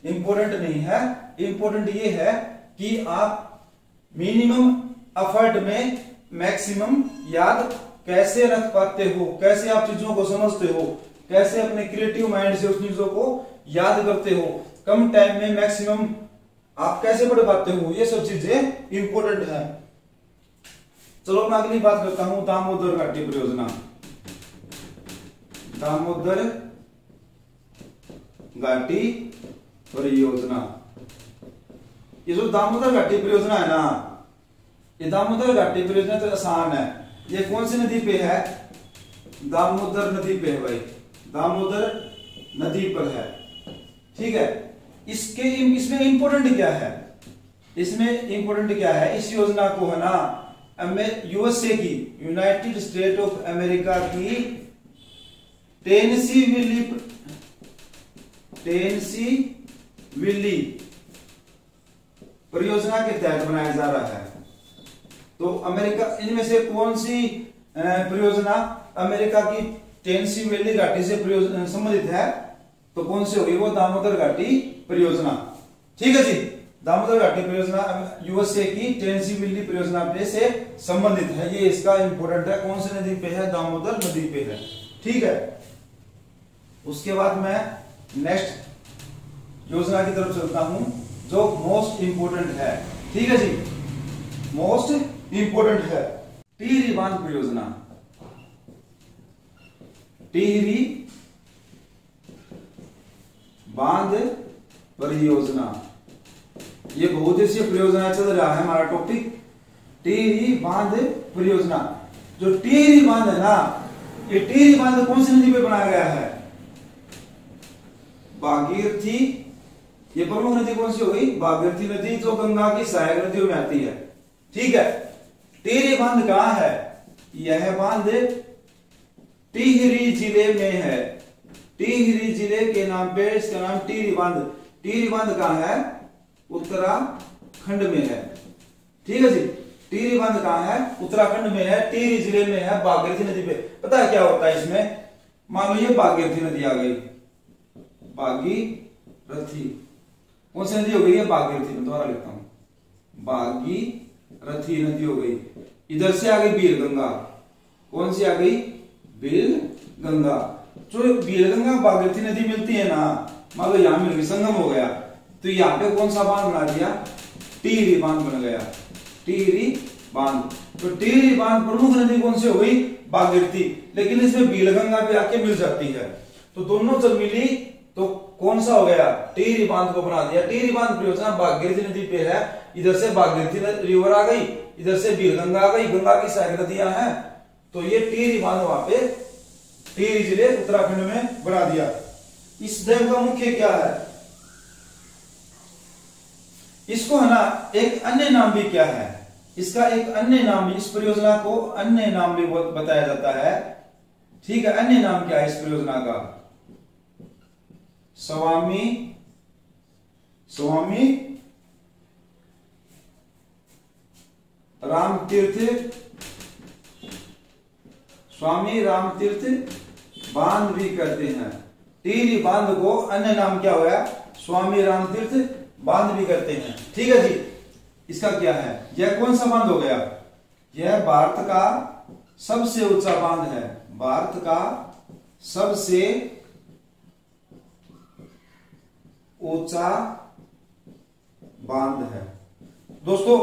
इंपॉर्टेंट नहीं है। इंपॉर्टेंट ये है कि आप मिनिमम एफर्ट में मैक्सिमम याद कैसे रख पाते हो, कैसे आप चीजों को समझते हो, कैसे अपने क्रिएटिव माइंड से उस चीजों को याद करते हो, कम टाइम में मैक्सिमम आप कैसे पढ़ पाते हो, ये सब चीजें इंपॉर्टेंट है। चलो मैं अगली बात करता हूं, दामोदर घाटी परियोजना। दामोदर घाटी परियोजना, ये जो दामोदर घाटी परियोजना है ना, ये दामोदर घाटी परियोजना तो आसान है। ये कौन सी नदी पे है? दामोदर नदी पे है भाई, दामोदर नदी पर है। ठीक है, इसमें इंपॉर्टेंट क्या है? इसमें इंपॉर्टेंट क्या है? इस योजना को है ना यूएसए की, यूनाइटेड स्टेट ऑफ अमेरिका की टेनेसी विली परियोजना के तहत बनाया जा रहा है। तो अमेरिका, इनमें से कौन सी परियोजना अमेरिका की टेनेसी वैली घाटी से संबंधित है? तो कौन सी होगी वो? दामोदर घाटी परियोजना। ठीक है जी, दामोदर घाटी परियोजना यूएसए की टेनेसी वैली परियोजना पे से संबंधित है। ये इसका इंपॉर्टेंट है। कौन सी नदी पे है? दामोदर नदी पे है। ठीक है, उसके बाद मैं नेक्स्ट योजना की तरफ चलता हूं जो मोस्ट इंपोर्टेंट है। ठीक है जी, मोस्ट इंपोर्टेंट है टिहरी बांध परियोजना। टिहरी बांध परियोजना, ये बहुउद्देशीय परियोजना चल रहा है हमारा टॉपिक टिहरी बांध परियोजना। जो टिहरी बांध है ना, ये टिहरी बांध कौन सी नदी पे बनाया गया है? भागीरथी। ये प्रमुख नदी कौन सी हो गई? भागीरथी नदी, जो गंगा की सहायक नदियों में आती है। ठीक है, टिहरी बांध कहां है? यह बांध टिहरी जिले में है। टिहरी जिले के नाम पे इसका नाम टिहरी बांध। टिहरी बांध कहां है? उत्तराखंड में है। ठीक है जी, टिहरी बांध कहां है? उत्तराखंड में है, टिहरी जिले में है, भागीरथी नदी पे। पता है क्या होता है इसमें? मान लो ये भागीरथी नदी आ गई, भागीरथी कौन सी नदी हो गई है? भागीरथी। मैं दोबारा लिखता हूं, भागीरथी नदी हो गई। इधर से आ गई बीरगंगा। कौन सी आ गई? बीरगंगा। जो बीरगंगा भागीरथी नदी मिलती है ना, मान लो यहां मिल गई, संगम हो गया, तो यहां पे कौन सा बांध बना दिया? टिहरी बांध बन गया, टिहरी बांध। तो टिहरी बांध प्रमुख नदी कौन सी हो गई? भागीरथी। लेकिन इसमें बीरगंगा भी आके मिल जाती है, तो दोनों जब मिली तो कौन सा हो गया? टिहरी बांध को बना दिया। टिहरी बांध परियोजना भागीरथी नदी पे है। इधर से भागीरथी रिवर आ गई, इधर से बीरगंगा आ गई, गंगा की सहायक नदियां हैं, तो ये टिहरी बांध वहां पे टिहरी जिले उत्तराखंड में बना दिया। इस डैम का मुख्य क्या है? इसको है ना एक अन्य नाम भी क्या है? इसका एक अन्य नाम भी, इस परियोजना को अन्य नाम भी बताया जाता है। ठीक है, अन्य नाम क्या है इस परियोजना का? स्वामी राम तीर्थ बांध भी कहते हैं। टिहरी बांध को अन्य नाम क्या हुआ? स्वामी राम तीर्थ बांध भी कहते हैं। ठीक है जी, इसका क्या है? यह कौन सा बांध हो गया? यह भारत का सबसे ऊंचा बांध है। भारत का सबसे ऊंचा बांध है। दोस्तों,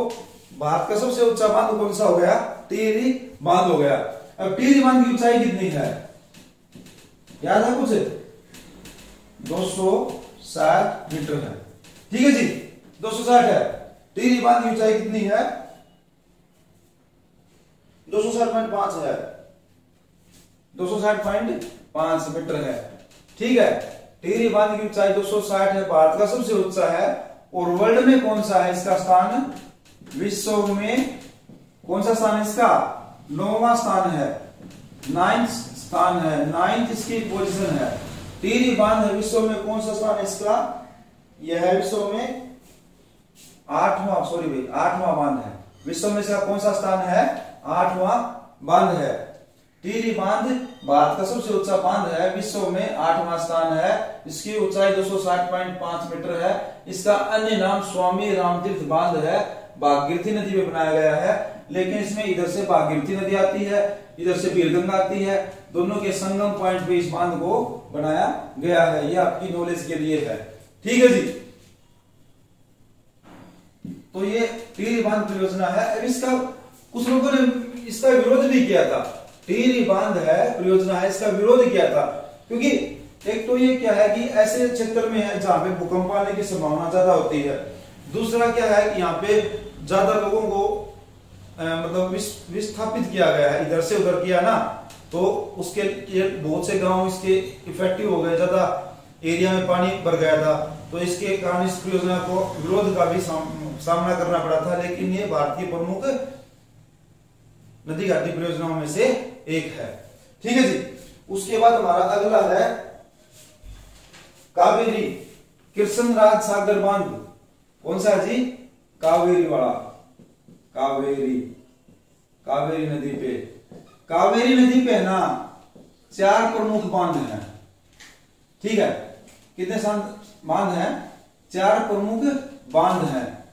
भारत का सबसे ऊंचा बांध कौन सा हो गया? टिहरी बांध हो गया। अब टिहरी बांध की ऊंचाई कितनी है? याद है कुछ? 260 मीटर है। ठीक है जी, 260 है। टिहरी बांध की ऊंचाई कितनी है? 260.5 है, 260.5 मीटर है। ठीक है, टिहरी बांध की ऊंचाई 260 है, भारत का सबसे ऊंचा है। और वर्ल्ड में कौन सा है इसका स्थान? विश्व में कौन सा स्थान है इसका? 9वां स्थान है, 9th स्थान है, 9th इसकी पोजीशन है। टिहरी बांध विश्व में कौन सा स्थान है इसका? यह है विश्व में 8वां बांध है। विश्व में इसका कौन सा स्थान है? 8वां बांध है। टिहरी बांध भारत का सबसे ऊंचा बांध है, विश्व में 8वां स्थान है। इसकी ऊंचाई 260.5 मीटर है। इसका अन्य नाम स्वामी रामतीर्थ बांध है। भागीरथी नदी में बनाया गया है, लेकिन इसमें इधर से भागीरथी नदी आती है, इधर से बीरगंगा आती है, दोनों के संगम पॉइंट पे इस बांध को बनाया गया है। ये आपकी नॉलेज के लिए है। ठीक है जी, तो ये टिहरी बांध परियोजना है। अब इसका कुछ लोगों ने इसका विरोध भी किया था। टिहरी बांध है, परियोजना है, इसका विरोध किया था, क्योंकि एक तो ये क्या है कि ऐसे क्षेत्र में है जहां पे भूकंप आने की संभावना ज्यादा होती है। दूसरा क्या है कि यहाँ पे ज्यादा लोगों को मतलब विस्थापित किया गया है, इधर से उधर किया ना, तो उसके बहुत से गांव इसके इफेक्टिव हो गए, ज्यादा एरिया में पानी भर गया था, तो इसके कारण इस परियोजना को विरोध का भी सामना करना पड़ा था। लेकिन ये भारतीय प्रमुख नदी घाटी परियोजनाओं में से एक है। ठीक है जी। उसके बाद हमारा अगला है कावेरी कृष्णराज सागर बांध। कौन सा है जी? कावेरी वाला, कावेरी नदी पे। कावेरी नदी पे ना 4 प्रमुख बांध हैं। ठीक है, कितने बांध हैं? 4 प्रमुख बांध हैं।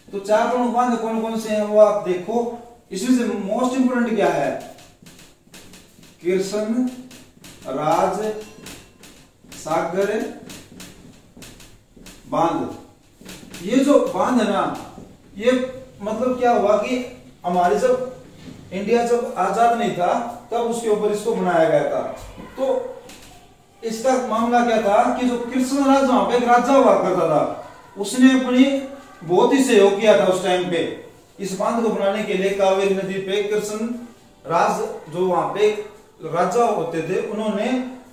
तो 4 प्रमुख बांध कौन कौन से हैं वो आप देखो। इसमें से मोस्ट इंपोर्टेंट क्या है? कृष्णराज सागर बांध। ये जो बांध है ना, ये मतलब क्या हुआ कि हमारे जब इंडिया जब आजाद नहीं था तब उसके ऊपर इसको बनाया गया था। तो इसका मामला क्या था कि जो कृष्णराज वहां पे एक राजा हुआ करता था, उसने अपनी बहुत ही सहयोग किया था उस टाइम पे इस बांध को बनाने के लिए। कावेरी नदी पे कृष्णराज जो वहां पे राजा होते थे, उन्होंने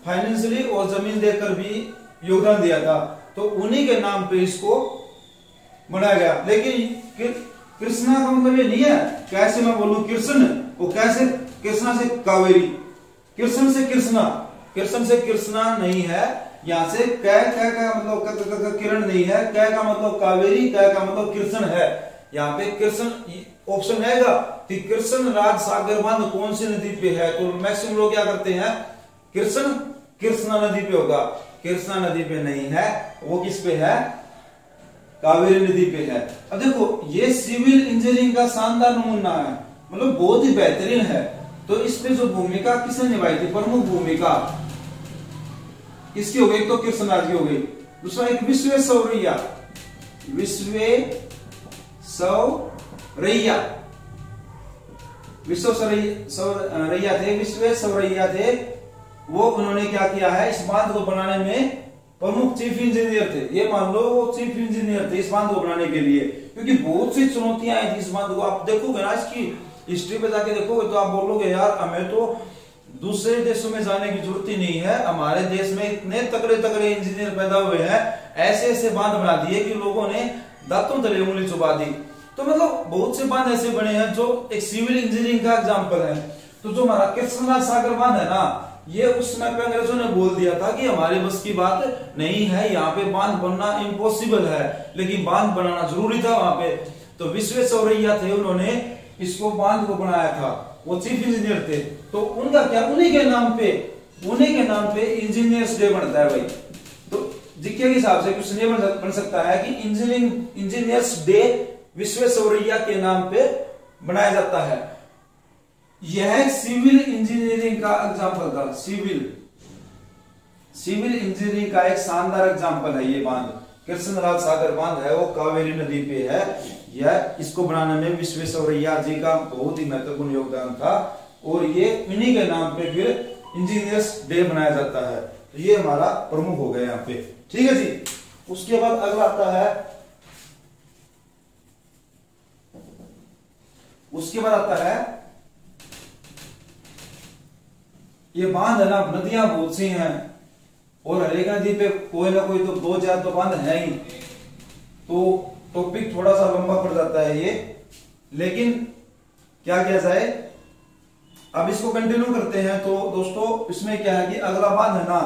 फाइनेंशियली और जमीन देकर भी योगदान दिया था, तो उन्हीं के नाम पे इसको बनाया गया। लेकिन कृष्णा का मतलब ये नहीं है कैसे मैं बोलूं कृष्ण, वो कैसे कृष्णा से कावेरी, कृष्ण से कृष्णा, कृष्ण से कृष्णा नहीं है। यहां से कै का मतलब किरण नहीं है, कै का मतलब कावेरी, कै का मतलब कृष्ण है। यहाँ पे कृष्ण ऑप्शन रहेगा कि कृष्णराज सागर बांध कौन सी नदी पे है, तो मैक्सिमम लोग क्या करते हैं कृष्णा नदी पे होगा। कृष्णा नदी पे नहीं है, वो किस पे है? कावेरी नदी पे है। अब देखो ये सिविल इंजीनियरिंग का शानदार नमूना है, मतलब बहुत ही बेहतरीन है। तो इसमें जो भूमिका किसने निभाई थी? प्रमुख भूमिका इसकी हो गई, तो कृष्णराज की हो गई। दूसरा एक विश्वेश्वरैया, विश्वेश्वरैया थे। वो उन्होंने क्या किया है, इस बांध को बनाने में प्रमुख चीफ इंजीनियर थे। ये मान लो वो चीफ इंजीनियर थे इस बांध को बनाने के लिए, क्योंकि बहुत सी चुनौतियां आई थी इस बांध को। आप देखोगे ना इसकी हिस्ट्री पे जाके देखोगे तो आप बोलोगे यार हमें तो दूसरे देशों में जाने की जरूरत ही नहीं है, हमारे देश में इतने तगड़े तगड़े इंजीनियर पैदा हुए हैं, ऐसे ऐसे बांध बना दिए कि लोगों ने दांतों तले उंगली चुबा दी। तो मतलब बहुत से बांध ऐसे बने हैं जो एक सिविल इंजीनियरिंग का एग्जाम्पल है। तो जो हमारा कृष्णराज सागर बांध है ना, ये उस समय पे अंग्रेजों ने बोल दिया था कि हमारे बस की बात नहीं है, यहाँ पे बांध बनना इम्पॉसिबल है, लेकिन बांध बनाना जरूरी था वहां पे। तो विश्वेश्वरैया थे, उन्होंने इसको बांध को बनाया था, वो चीफ इंजीनियर थे। तो उनका क्या, उन्हीं के नाम पे इंजीनियर्स डे बनता है भाई। तो जीके के हिसाब से कुछ नहीं बन सकता है कि इंजीनियर्स डे विश्वेश्वरैया के नाम पे बनाया जाता है। यह सिविल इंजीनियरिंग का एग्जाम्पल था, सिविल इंजीनियरिंग का एक शानदार एग्जाम्पल है ये बांध। कृष्णराज सागर बांध है, वो कावेरी नदी पे है। यह इसको बनाने में विश्वेश्वरैया जी का बहुत ही महत्वपूर्ण योगदान था, और ये इन्हीं के नाम पे फिर इंजीनियर्स डे बनाया जाता है। तो ये हमारा प्रमुख हो गया यहाँ पे। ठीक है जी। उसके बाद अगला आता है, ये बांध है ना, नदियां बहुत सी हैं और हरेक नदी पे कोई ना कोई तो 2-4 तो बांध है ही, तो टॉपिक थोड़ा सा लंबा पड़ जाता है ये, लेकिन क्या किया जाए, अब इसको कंटिन्यू करते हैं। तो दोस्तों इसमें क्या है कि अगला बांध है ना,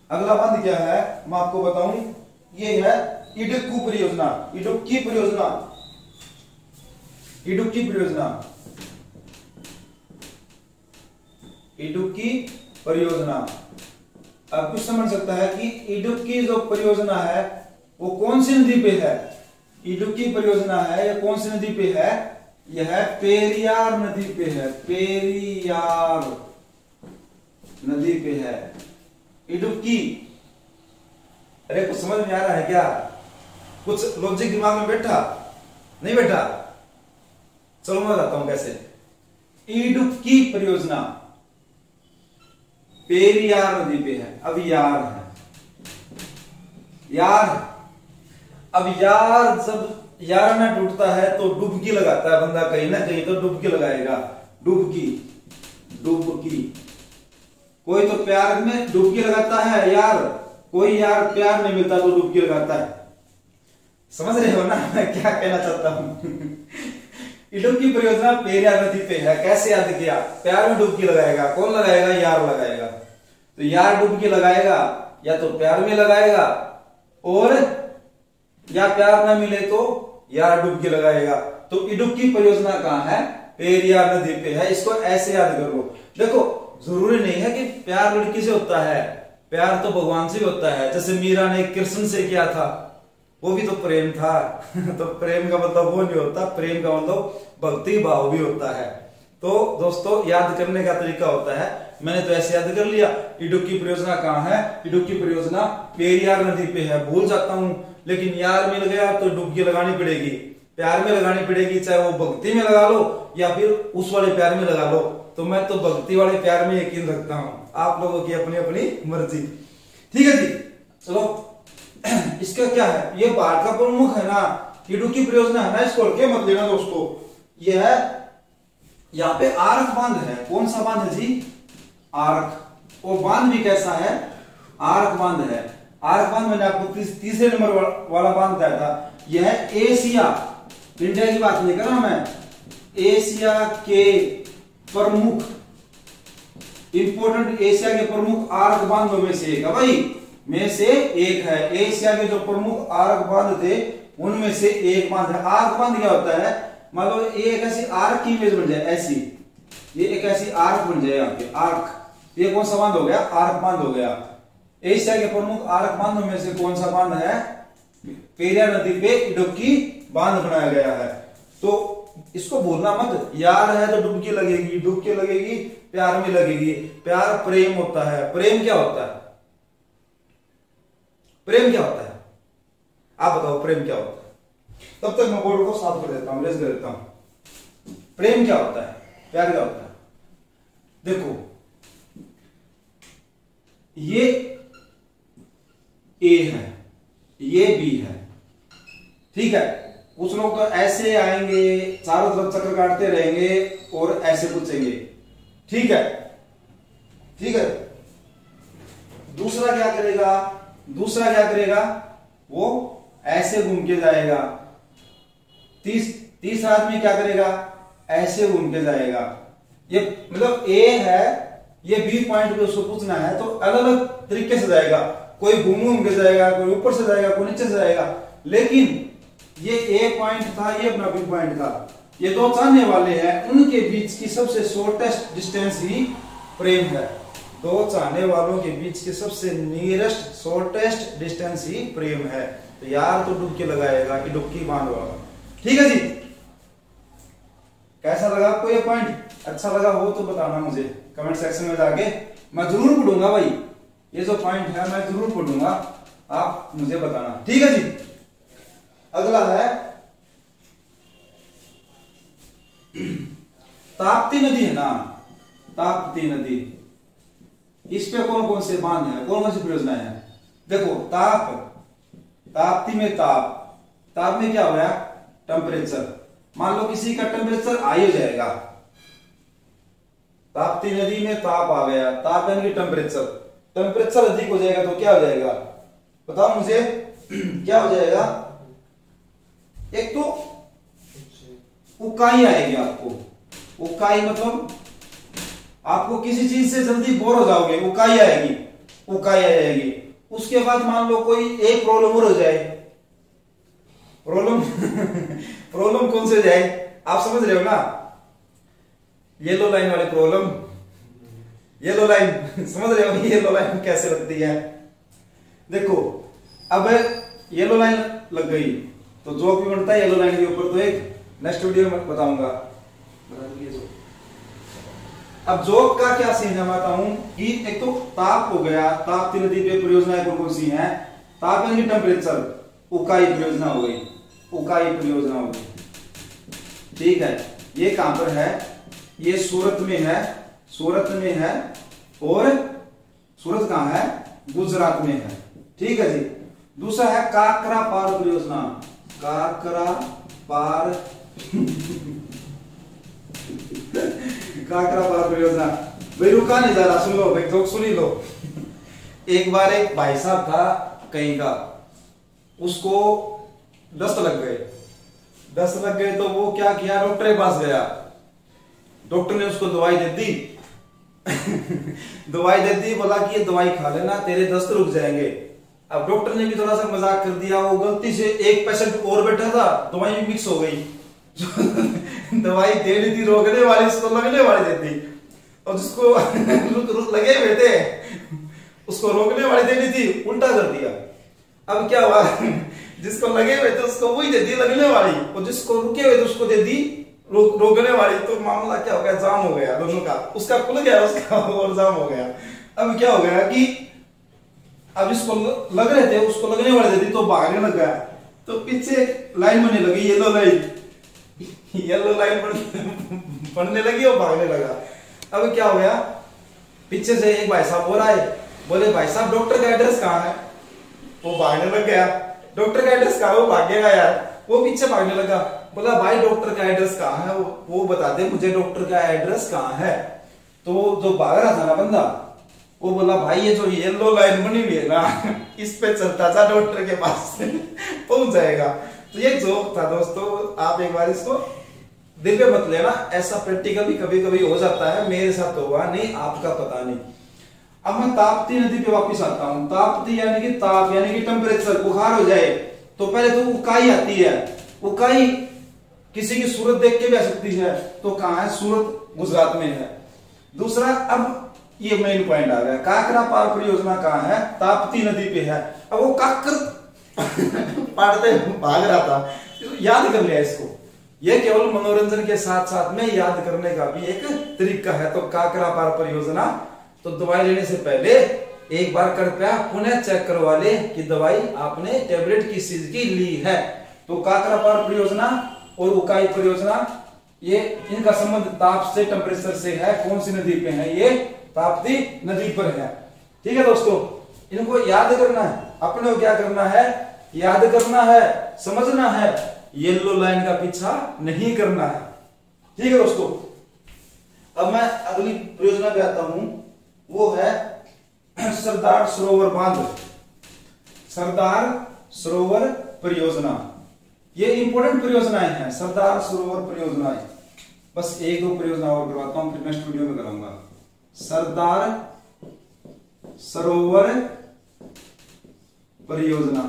अगला बांध क्या है मैं आपको बताऊं, ये है इडुक्की परियोजना। अब कुछ समझ सकता है कि इडुक्की जो परियोजना है वो कौन सी नदी पे है? इडुक्की परियोजना है, ये कौन सी नदी पे है? यह पेरियार नदी पे है, पेरियार नदी पे है इडुक्की। अरे कुछ समझ में आ रहा है क्या? कुछ लॉजिक दिमाग में बैठा? नहीं बैठा? चलो मैं बताता हूं कैसे। इडुक्की परियोजना पेरियार नदी पे है। अब यार जब यार ना टूटता है तो डुबकी लगाता है बंदा, कहीं ना कहीं तो डुबकी लगाएगा। डुबकी, डुबकी। कोई तो प्यार में डुबकी लगाता है यार, कोई यार प्यार नहीं मिलता तो डुबकी लगाता है। समझ रहे हो ना मैं क्या कहना चाहता हूं। डुबकी परियोजना पेरियार नदी पे है। कैसे याद किया? प्यार में डुबकी लगाएगा। कौन लगाएगा? यार लगाएगा। तो यार डुबकी लगाएगा, या तो प्यार में लगाएगा, और या प्यार ना मिले तो यार डुबकी लगाएगा। तो इडुक्की परियोजना कहां है? पेरियार नदी पे है। इसको ऐसे याद कर लो। देखो जरूरी नहीं है कि प्यार लड़की से होता है, प्यार तो भगवान से भी होता है। जैसे मीरा ने कृष्ण से किया था, वो भी तो प्रेम था। तो प्रेम का मतलब वो नहीं होता, प्रेम का मतलब भक्ति भाव भी होता है। तो दोस्तों याद करने का तरीका होता है, मैंने तो ऐसे याद कर लिया। इडुक्की परियोजना कहां है? इडुक्की परियोजना पेरियार नदी पे है। भूल जाता हूं, लेकिन यार मिल गया तो डुबकी लगानी पड़ेगी, प्यार में लगानी पड़ेगी, चाहे वो भक्ति में लगा लो या फिर उस वाले प्यार में लगा लो। तो मैं तो भक्ति वाले प्यार में यकीन रखता हूं, आप लोगों की अपनी अपनी मर्जी। ठीक है जी, चलो। इसका क्या है? ये भारत का प्रमुख है ना, इडुक्की परियोजना है ना, इसको हल्के मत लेना दोस्तों। ये है, यहाँ पे आर्क बांध है। कौन सा बांध है जी? आर्क। और बांध भी कैसा है? आर्क बांध है। आर्क बांध मैंने आपको तीसरे नंबर वाला बांध बताया था। यह है एशिया, इंडिया की बात नहीं कर रहा मैं, एशिया के प्रमुख, इंपोर्टेंट एशिया के प्रमुख आर्क बांधों में से एक है भाई, में से एक है। एशिया के जो प्रमुख आर्क बांध थे उनमें से एक बांध है। आर्क बांध क्या होता है? मान लो ये एक ऐसी आर्क की इमेज बन जाए, ऐसी ये एक ऐसी आर्क बन जाए यहाँ पे, आर्क। ये कौन सा बांध हो गया? आर्क बांध हो गया। एशिया के प्रमुख आर्क बांधों में से कौन सा बांध है? पेरियार नदी पे इडुक्की बांध बनाया गया है। तो इसको भूलना मत, यार है तो डुबकी लगेगी, डुबकी लगेगी प्यार में लगेगी। प्यार प्रेम होता है। प्रेम क्या होता है? प्रेम क्या होता है? आप बताओ प्रेम क्या होता है? तब तक मैं बोर्ड को साफ कर देता हूं, रेज कर देता हूं। प्रेम क्या होता है? प्यार क्या होता है? देखो ये ए है, ये बी है, ठीक है। कुछ लोग तो ऐसे आएंगे, चारों तरफ चक्कर काटते रहेंगे और ऐसे पूछेंगे, ठीक है, ठीक है। दूसरा क्या करेगा? दूसरा क्या करेगा? वो ऐसे घूम के जाएगा। तीसरा आदमी क्या करेगा? ऐसे घूम के जाएगा। ये मतलब ए है, ये बी पॉइंट पे उसको पूछना है तो अलग अलग तरीके से जाएगा। कोई घूम घूम के जाएगा, कोई ऊपर से जाएगा, कोई नीचे से जाएगा। लेकिन ये ए पॉइंट था, ये अपना बी पॉइंट था। ये दो चाहने वाले हैं, उनके बीच की सबसे शॉर्टेस्ट डिस्टेंस ही प्रेम है। दो चाहने वालों के बीच की सबसे नियरेस्ट शॉर्टेस्ट डिस्टेंस ही प्रेम है। तो यार तो डुबकी लगाएगा कि डुबकी बांध वाला। ठीक है जी, कैसा लगा आपको ये पॉइंट? अच्छा लगा हो तो बताना मुझे कमेंट सेक्शन में जाके, मैं जरूर पढ़ूंगा भाई। ये जो पॉइंट है मैं जरूर पढ़ूंगा, आप मुझे बताना। ठीक है जी, अगला है ताप्ती नदी है ना, ताप्ती नदी। इस पे कौन कौन से बांध है, कौन कौन सी परियोजना है? देखो ताप्ती में ताप में क्या हो गया? टेम्परेचर। मान लो किसी का टेम्परेचर हाई हो जाएगा, ताप्ती नदी में ताप आ गया, ताप यानी टेम्परेचर। टेम्परेचर अधिक हो जाएगा तो क्या हो जाएगा? बताओ मुझे क्या हो जाएगा? एक तो उकाई आएगी आपको। उकाई मतलब आपको किसी चीज से जल्दी बोर हो जाओगे, उकाई आएगी, उकाई आएगी। उसके बाद मान लो कोई एक प्रॉब्लम और हो जाए, प्रॉब्लम कौन से जाए? आप समझ रहे हो ना, येलो लाइन वाली प्रॉब्लम, येलो लाइन समझ रहे हो? येलो लाइन कैसे लगती है? देखो अब येलो लाइन लग गई तो जो भी बनता है येलो लाइन के ऊपर, तो एक नेक्स्ट वीडियो में बताऊंगा। अब जॉब का क्या सीन है बताऊं कि एक तो ताप हो गया, ताप्ती नदी पे परियोजनाएं कौन कौन सी हैं? ताप यानी टेम्परेचर, उकाई परियोजना हो गई, उकाई परियोजना हो गई। ठीक है, ये कहां पर है? ये सूरत में है, सूरत में है। और सूरत कहां है? गुजरात में है। ठीक है जी। दूसरा है काकरा पार परियोजना। काकरा पार काकरा पार परियोजना। भाई रुका नहीं जा रहा, सुन लो भाई, तो सुन ही लो। एक बार एक भाई साहब था कहीं का, उसको दस्त लग गए तो वो क्या किया, डॉक्टर के पास गया। डॉक्टर ने उसको दवाई दे दी दवाई दे दी, बोला कि ये दवाई खा लेना, तेरे दस्त रुक जाएंगे। अब डॉक्टर ने भी थोड़ा सा मजाक कर दिया, वो गलती से एक पेशेंट और बैठा था, दवाई भी मिक्स हो गई दवाई देनी थी रोकने वाली, उसको लगने वाली देती, और जिसको लगे हुए थे उसको रोकने वाली देनी थी, उल्टा कर दिया। अब क्या हुआ जिसको लगे हुए थे उसको वही दे दी लगने वाली, और जिसको रुके हुए थे उसको दे दी रोकने वाली। तो मामला क्या हो गया, जाम हो गया दोनों का, उसका खुल गया, उसका और जाम हो गया। अब क्या हो गया कि अब जिसको लग रहे थे उसको लगने वाले दे दी, तो भागने लग गया। तो पीछे लाइन बनने लगी, येलो लाइन बनने लगी और भागने लगा। अब क्या हो गया, पीछे से एक भाई साहब और आए, बोले भाई साहब डॉक्टर का एड्रेस कहाँ है। वो भागने लग गया, डॉक्टर का एड्रेस कहाँ, वो भागेगा यार, वो पीछे भागने लगा। बोला भाई डॉक्टर का एड्रेस कहाँ है, वो बता दे मुझे, डॉक्टर का एड्रेस कहाँ है। तो जो भाग रहा था ना बंदा, वो बोला भाई ये जो येलो लाइन बनी हुई है ना, इस पे चलता था डॉक्टर के पास पहुंच जाएगा। तो ये जोक था दोस्तों, आप एक बार इसको दिल पे मत लेना, ऐसा प्रैक्टिकल भी कभी कभी हो जाता है, मेरे साथ तो हुआ नहीं, आपका पता नहीं। अब मैं ताप्ती नदी पे वापिस आता हूँ। ताप्ती यानी कि ताप यानी कि टेम्परेचर, बुखार हो जाए तो पहले तो उकाई आती है। उकाई किसी की सूरत देख के भी आ सकती है, तो कहाँ है, सूरत गुजरात में है। दूसरा, अब ये मेन पॉइंट आ गया, काकरा पार परियोजना कहाँ है, ताप्ती नदी पे है। अब वो काकर पाड़ते भाग रहा था, याद कर लिया इसको। ये केवल मनोरंजन के साथ साथ में याद करने का भी एक तरीका है। तो काकरा पार परियोजना, तो दवाई लेने से पहले एक बार कृपया पुनः चेक करवा ले कि दवाई आपने टेबलेट किस चीज की ली है। तो काकरा पार परियोजना और उकाई परियोजना, ये इनका संबंध ताप से, टेम्परेचर से है। कौन सी नदी पे है, ये ताप्ती नदी पर है। ठीक है दोस्तों, इनको याद करना है, अपने को क्या करना है, याद करना है, समझना है, येलो लाइन का पीछा नहीं करना है। ठीक है दोस्तों, अब मैं अगली परियोजना पे आता हूं, वो है सरदार सरोवर बांध। सरदार सरोवर परियोजना, ये इंपॉर्टेंट परियोजनाएं हैं, सरदार सरोवर परियोजनाएं। बस एक दो परियोजना और करवाता हूं, फिर नेक्स्ट वीडियो में कराऊंगा। सरदार सरोवर परियोजना,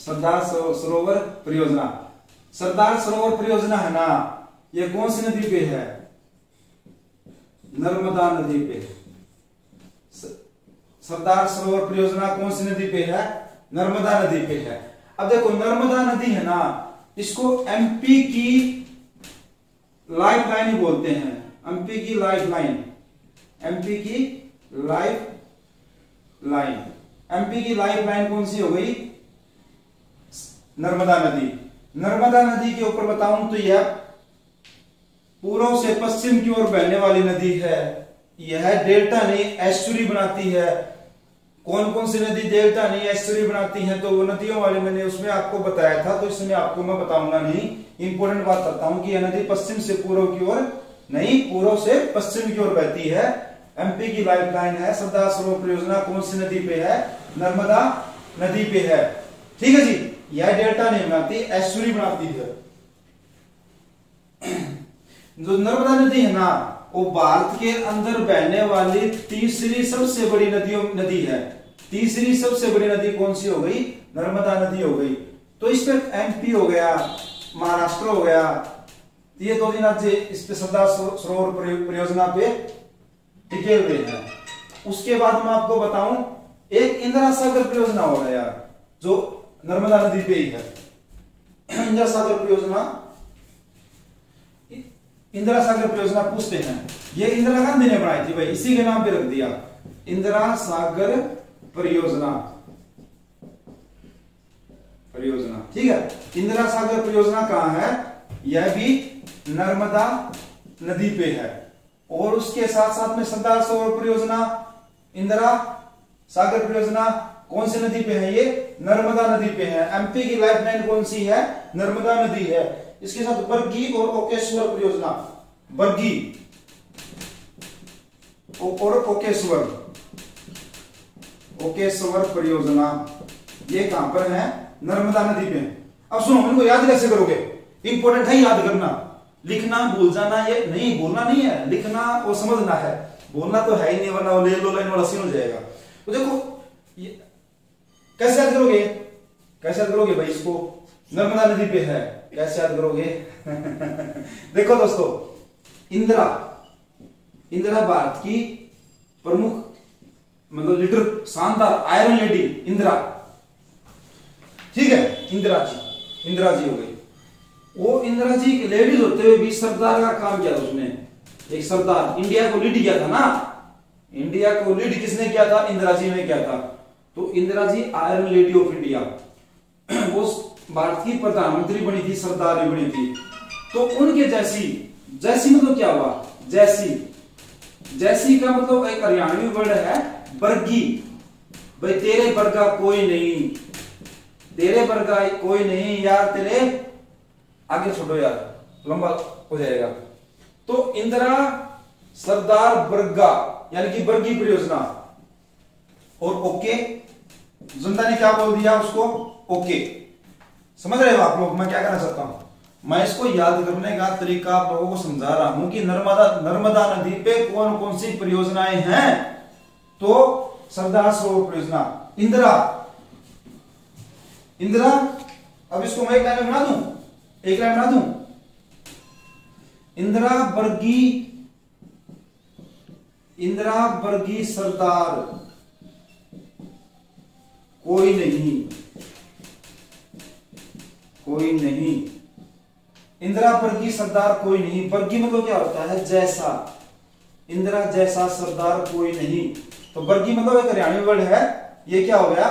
सरदार सरोवर परियोजना। सरदार सरोवर परियोजना है ना, ये कौन सी नदी पे है, नर्मदा नदी पे। सरदार सरोवर परियोजना कौन सी नदी पे है, नर्मदा नदी पे है। अब देखो नर्मदा नदी है ना, इसको एमपी की लाइफ लाइन ही बोलते हैं, एमपी की लाइफ लाइन, एमपी की लाइफ लाइन। एमपी की लाइफ लाइन कौन सी हो गई, नर्मदा नदी। नर्मदा नदी के ऊपर बताऊं तो यह पूर्व से पश्चिम की ओर बहने वाली नदी है। यह डेल्टा नहीं एस्चुरी बनाती है। कौन कौन सी नदी डेल्टा नहीं एस्चुरी बनाती है, तो वो नदियों वाले मैंने उसमें आपको बताया था, तो इसमें आपको मैं बताऊंगा नहीं। इंपॉर्टेंट बात करता हूं कि यह नदी पश्चिम से पूर्व की ओर नहीं, पूर्व से पश्चिम की ओर बहती है। एमपी की लाइफ लाइन है। सरदार सरोवर परियोजना कौन सी नदी पे है, नर्मदा नदी पे है। ठीक है जी, यह डेल्टा नहीं बनाती, एस्चुरी बनाती है। जो नर्मदा नदी है ना, वो भारत के अंदर बहने वाली तीसरी सबसे बड़ी नदी है। तीसरी सबसे बड़ी नदी कौन सी हो गई, नर्मदा नदी हो गई। तो इसमें एमपी हो गया, महाराष्ट्र हो गया, ये दो दिन आज इस पे सरदार सरोवर परियोजना पे टिके हुए हैं। उसके बाद मैं आपको बताऊं, एक इंदिरा सागर परियोजना हो गया यार, जो नर्मदा नदी पे ही है। इंदिरा सागर परियोजना, इंदिरा सागर परियोजना पूछते हैं, ये इंदिरा गांधी ने बनाई थी भाई, इसी के नाम पे रख दिया, इंदिरा सागर परियोजना। परियोजना ठीक है। इंदिरा सागर परियोजना कहां है, यह भी नर्मदा नदी पे है। और उसके साथ साथ में सरदार सरोवर परियोजना, इंदिरा सागर परियोजना कौन सी नदी पे है ये? नर्मदा नदी पे है। एमपी की लाइफलाइन कौन सी है? नर्मदा नदी है। इसके साथ बरगी और ओकेश्वर परियोजना, बरगी और ओकेश्वर परियोजना, ये कहां पर है? नर्मदा नदी पे। अब सुनो, इनको याद कैसे करोगे? इंपॉर्टेंट है याद करना, लिखना भूल जाना ये नहीं, बोलना नहीं है, लिखना और समझना है, बोलना तो है ही नहीं, वरना वो ले लो लाइन वाला सीन हो जाएगा। तो देखो ये कैसे याद करोगे? कैसे याद करोगे भाई इसको? नर्मदा नदी पे है, कैसे याद करोगे? देखो दोस्तों, इंदिरा भारत की प्रमुख मतलब लीडर, शानदार आयरन लेडी इंदिरा, ठीक है, इंदिरा जी हो गई। वो इंदिरा जी लेडीज होते हुए भी सरदार का काम किया था उसने। एक सरदार, इंडिया को लीड किया था ना, इंडिया को लीड किसने किया था? इंदिरा जी ने किया था। तो Indira ji iron lady of India, वो भारत की प्रधानमंत्री बनी थी, सरदार भी बनी थी। तो उनके जैसी मतलब क्या हुआ? जैसी का मतलब एक हरियाणवी वर्ड है बरगी। भाई तेरे बरगा कोई नहीं, तेरे बरगा कोई नहीं यार, तेरे आगे छोड़ो यार, लंबा हो जाएगा। तो इंदिरा सरदार बरगा यानी कि बरगी परियोजना, और ओके जनता ने क्या बोल दिया उसको? ओके। समझ रहे हो आप लोग मैं क्या कहना चाहता हूं? मैं इसको याद करने का तरीका आप लोगों को समझा रहा हूं कि नर्मदा नदी पे कौन कौन सी परियोजनाएं हैं। तो सरदार सरोवर परियोजना, इंदिरा, अब इसको मैं एक लाइन में बना दूं, इंदिरा बरगी सरदार कोई नहीं, इंदिरा बरगी सरदार कोई नहीं। बरगी मतलब क्या होता है? जैसा। इंदिरा जैसा सरदार कोई नहीं। तो बरगी मतलब एक हरियाणवी वर्ड है, ये क्या हो गया?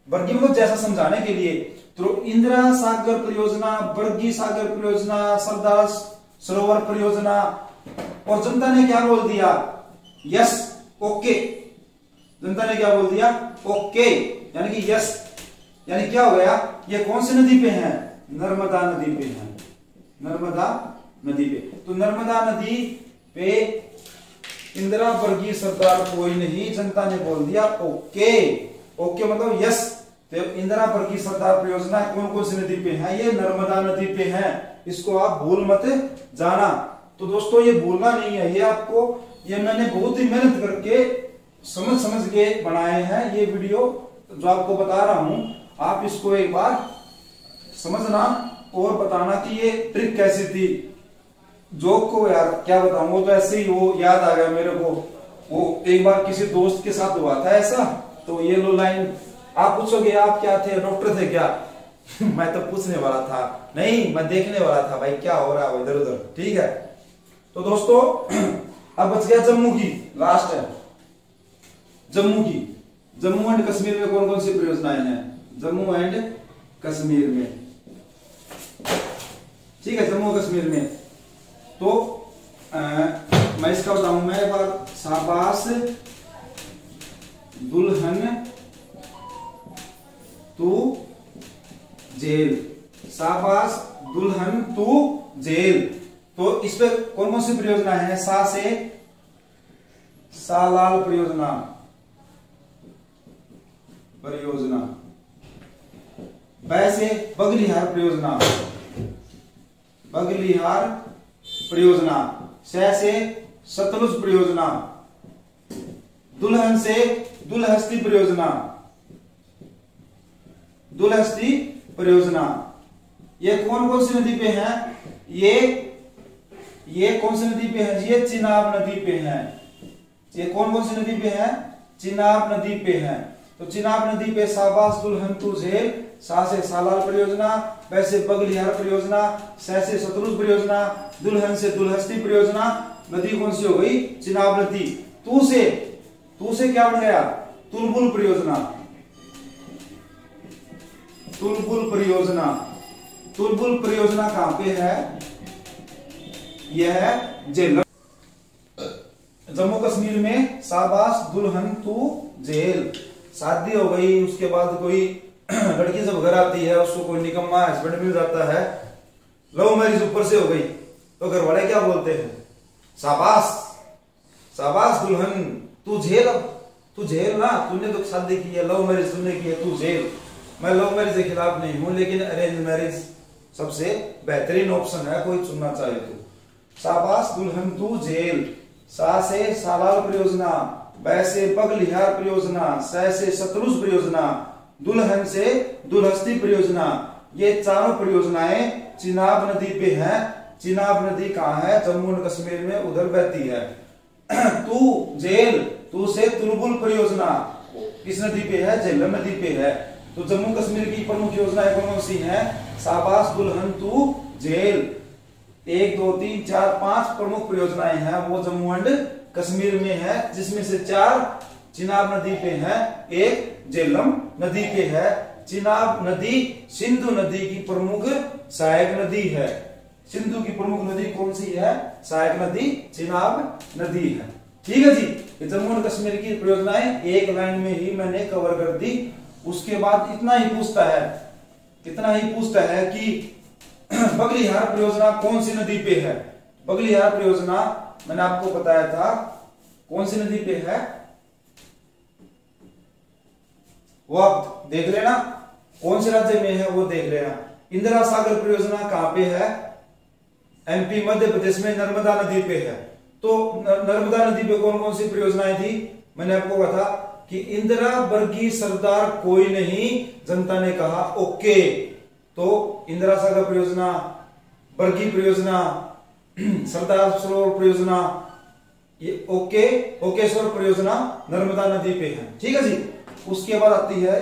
बरगी मतलब जैसा समझाने के लिए। तो इंदिरा सागर परियोजना, बरगी सागर परियोजना, सरदार सरोवर परियोजना, और जनता ने क्या बोल दिया? Yes, okay. जनता ने क्या बोल दिया? ओके, यानी कि यस, यानी क्या हो गया? ये कौन सी नदी पे है? नर्मदा नदी पे है, नर्मदा नदी पे। तो नर्मदा नदी पे इंदिरा बरगी सरदार कोई नहीं, जनता ने बोल दिया ओके। ओके मतलब यस। तो इंदिरा बरगी सरदार परियोजना कौन कौन सी नदी पे है? ये नर्मदा नदी पे है। इसको आप भूल मत जाना। तो दोस्तों ये भूलना नहीं है, ये आपको, ये मैंने बहुत ही मेहनत करके समझ के बनाए हैं ये वीडियो जो आपको बता रहा हूं। आप इसको एक बार समझना और बताना कि ये ट्रिक कैसी थी। जोक को यार क्या बताऊं, वो तो ऐसे ही वो याद आ गया मेरे को। वो एक बार किसी दोस्त के साथ हुआ था ऐसा। तो ये लो लाइन, आप पूछोगे आप क्या थे, डॉक्टर थे क्या? मैं तो पूछने वाला था नहीं, मैं देखने वाला था भाई क्या हो रहा है इधर उधर, ठीक है। तो दोस्तों अब बच गया जम्मू की, लास्ट है जम्मू एंड कश्मीर में कौन कौन सी परियोजनाएं हैं? जम्मू एंड कश्मीर में, ठीक है, जम्मू कश्मीर में। तो मैं इसका बताऊं, मैं एक बार शाबाश दुल्हन तू जेल, शाबाश दुल्हन तू जेल। तो इस पे कौन कौन सी परियोजना है? सा से सालाल परियोजना, बै से बगलिहार परियोजना, स से सतलुज परियोजना, दुल्हन से दुलहस्ती परियोजना। ये कौन कौन सी नदी पे है? ये कौन सी नदी पे है? ये चिनाब नदी पे है। ये कौन कौन सी नदी पे है? चिनाब नदी पे है। तो चिनाब नदी पे शाबाश दुल्हन तू जेल, सा से सालाल परियोजना, वैसे बगलिहार परियोजना, स से सतलुज परियोजना, दुल्हन से दुलहस्ती परियोजना। नदी कौन सी हो गई? चिनाब नदी। तू से क्या बन गया? तुलबुल परियोजना कहां पे है? यह है जेल, जम्मू कश्मीर में। शाबाश दुल्हन तू जेल, शादी हो गई, उसके बाद कोई लड़की जब घर आती है उसको कोई निकम्मा हस्बैंड मिल जाता है, लव मैरिज ऊपर से हो गई, तो घर वाले क्या बोलते हैं, शाबाश शाबाश दुल्हन, तू झेल, तू झेल ना, तूने तो शादी की है, लव मैरिज तूने की है, तू झेल। मैं लव मैरिज के खिलाफ नहीं हूं, लेकिन अरेंज मैरिज सबसे बेहतरीन ऑप्शन है, कोई चुनना चाहे तो। शाबाश दुल्हन तू झेल, सा से सालाल परियोजना, बै से बगलिहार परियोजना, स से सतलुज परियोजना, दुल्हन से दुल्हस्ती परियोजना। ये चारों परियोजनाएं चिनाब नदी पे हैं। चिनाब नदी कहाँ है, जम्मू एंड कश्मीर में, उधर बहती है। तू झेल, तू से तुलबुल परियोजना किस नदी पे है, झेलम नदी पे है। तो जम्मू कश्मीर की प्रमुख योजनाएं कौन सी हैं, शाबाश दुल्हन तू झेल। 1 2 3 4 5 प्रमुख परियोजनाएं हैं, वो जम्मू एंड कश्मीर में है, जिसमें से 4 चिनाब नदी पे है, 1 झेलम नदी पे है। चिनाब नदी सिंधु नदी की प्रमुख सहायक नदी है। सिंधु की प्रमुख नदी कौन सी है, सहायक नदी चिनाब नदी है। ठीक है जी, ये जम्मू एंड कश्मीर की परियोजनाएं एक लाइन में ही मैंने कवर कर दी। उसके बाद इतना ही पूछता है कि बगलिहार परियोजना कौन सी नदी पे है। बगलिहार परियोजना मैंने आपको बताया था कौन सी नदी पे है, वो आप देख लेना, कौन से राज्य में है वो देख लेना। इंदिरा सागर परियोजना कहां पे है, एमपी मध्य प्रदेश में नर्मदा नदी पे है। तो नर्मदा नदी पे कौन कौन सी परियोजनाएं थी, मैंने आपको कहा था कि इंदिरा वर्गीय सरदार कोई नहीं, जनता ने कहा ओके। तो इंदिरा सागर परियोजना, वर्गीय परियोजना, सरदार सरोवर परियोजना, ये ओकेश्वर परियोजना नर्मदा नदी पे है। ठीक है जी। उसके बाद आती है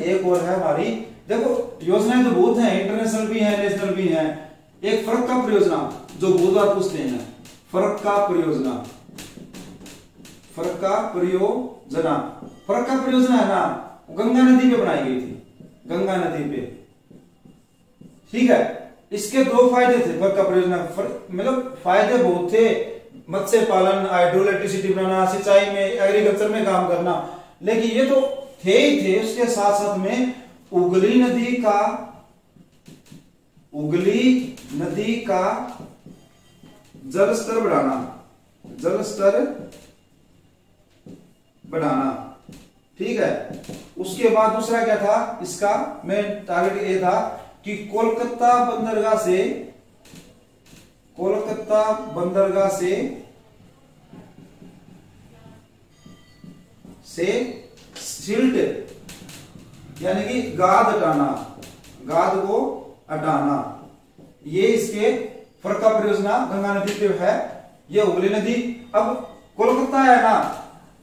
एक और है हमारी, देखो योजनाएं तो बहुत हैं, इंटरनेशनल भी हैं, नेशनल भी हैं। एक फरक्का परियोजना जो बहुत बार पूछते हैं, फरक्का परियोजना, फरक्का परियोजना है ना, गंगा नदी पे बनाई गई थी, गंगा नदी पे। ठीक है, इसके 2 फायदे थे फरक्का परियोजना, मतलब फायदे बहुत थे, मत्स्य पालन, हाइड्रो इलेक्ट्रिसिटी बनाना, सिंचाई में, एग्रीकल्चर में काम करना, लेकिन ये तो थे ही थे। उसके साथ साथ में उगली नदी का जल स्तर बढ़ाना। ठीक है, उसके बाद दूसरा क्या था इसका मेन टारगेट, ये था कि कोलकाता बंदरगाह से सिल्ट यानी कि गाद को हटाना। ये इसके फरक्का परियोजना गंगा नदी पे है, ये हुगली नदी। अब कोलकाता है ना,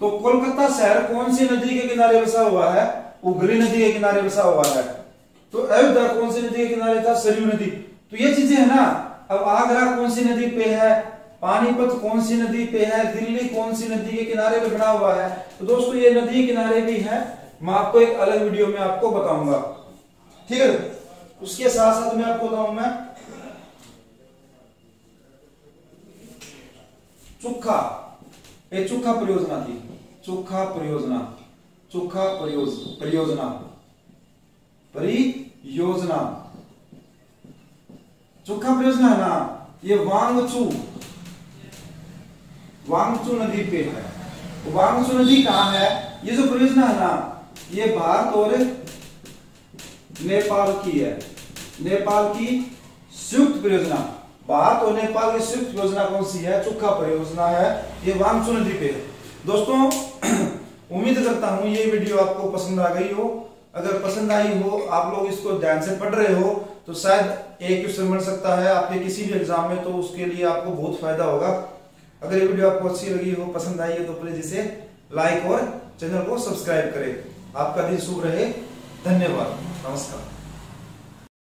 तो कोलकाता शहर कौन सी नदी के किनारे बसा हुआ है, हुगली नदी के किनारे बसा हुआ है। तो अयोध्या कौन सी नदी के किनारे था, सरयू नदी। तो ये चीजें है ना। अब आगरा कौन सी नदी पे है, पानीपत कौन सी नदी पे है, दिल्ली कौन सी नदी के किनारे पे बना हुआ है। तो दोस्तों ये नदी किनारे भी है, मैं आपको एक अलग वीडियो में आपको बताऊंगा। ठीक है, उसके साथ साथ में आपको बताऊं मैं चुखा परियोजना थी, चुखा परियोजना चुखा परियोजना है ना, ये वांगचू नदी पे है। वांगचू नदी कहां है, ये जो परियोजना है ना, ये भारत और नेपाल की है, नेपाल की संयुक्त परियोजना। भारत और नेपाल की संयुक्त योजना कौन सी है, चुखा परियोजना है, ये वांगचू नदी पे है। दोस्तों उम्मीद करता हूं ये वीडियो आपको पसंद आ गई हो। अगर पसंद आई हो, आप लोग इसको ध्यान से पढ़ रहे हो, तो शायद एक क्वेश्चन बन सकता है आपके किसी भी एग्जाम में, तो उसके लिए आपको बहुत फायदा होगा। अगर ये वीडियो आपको अच्छी लगी हो, पसंद आई हो, तो प्लीज इसे लाइक और चैनल को सब्सक्राइब करें। आपका दिन शुभ रहे। धन्यवाद, नमस्कार।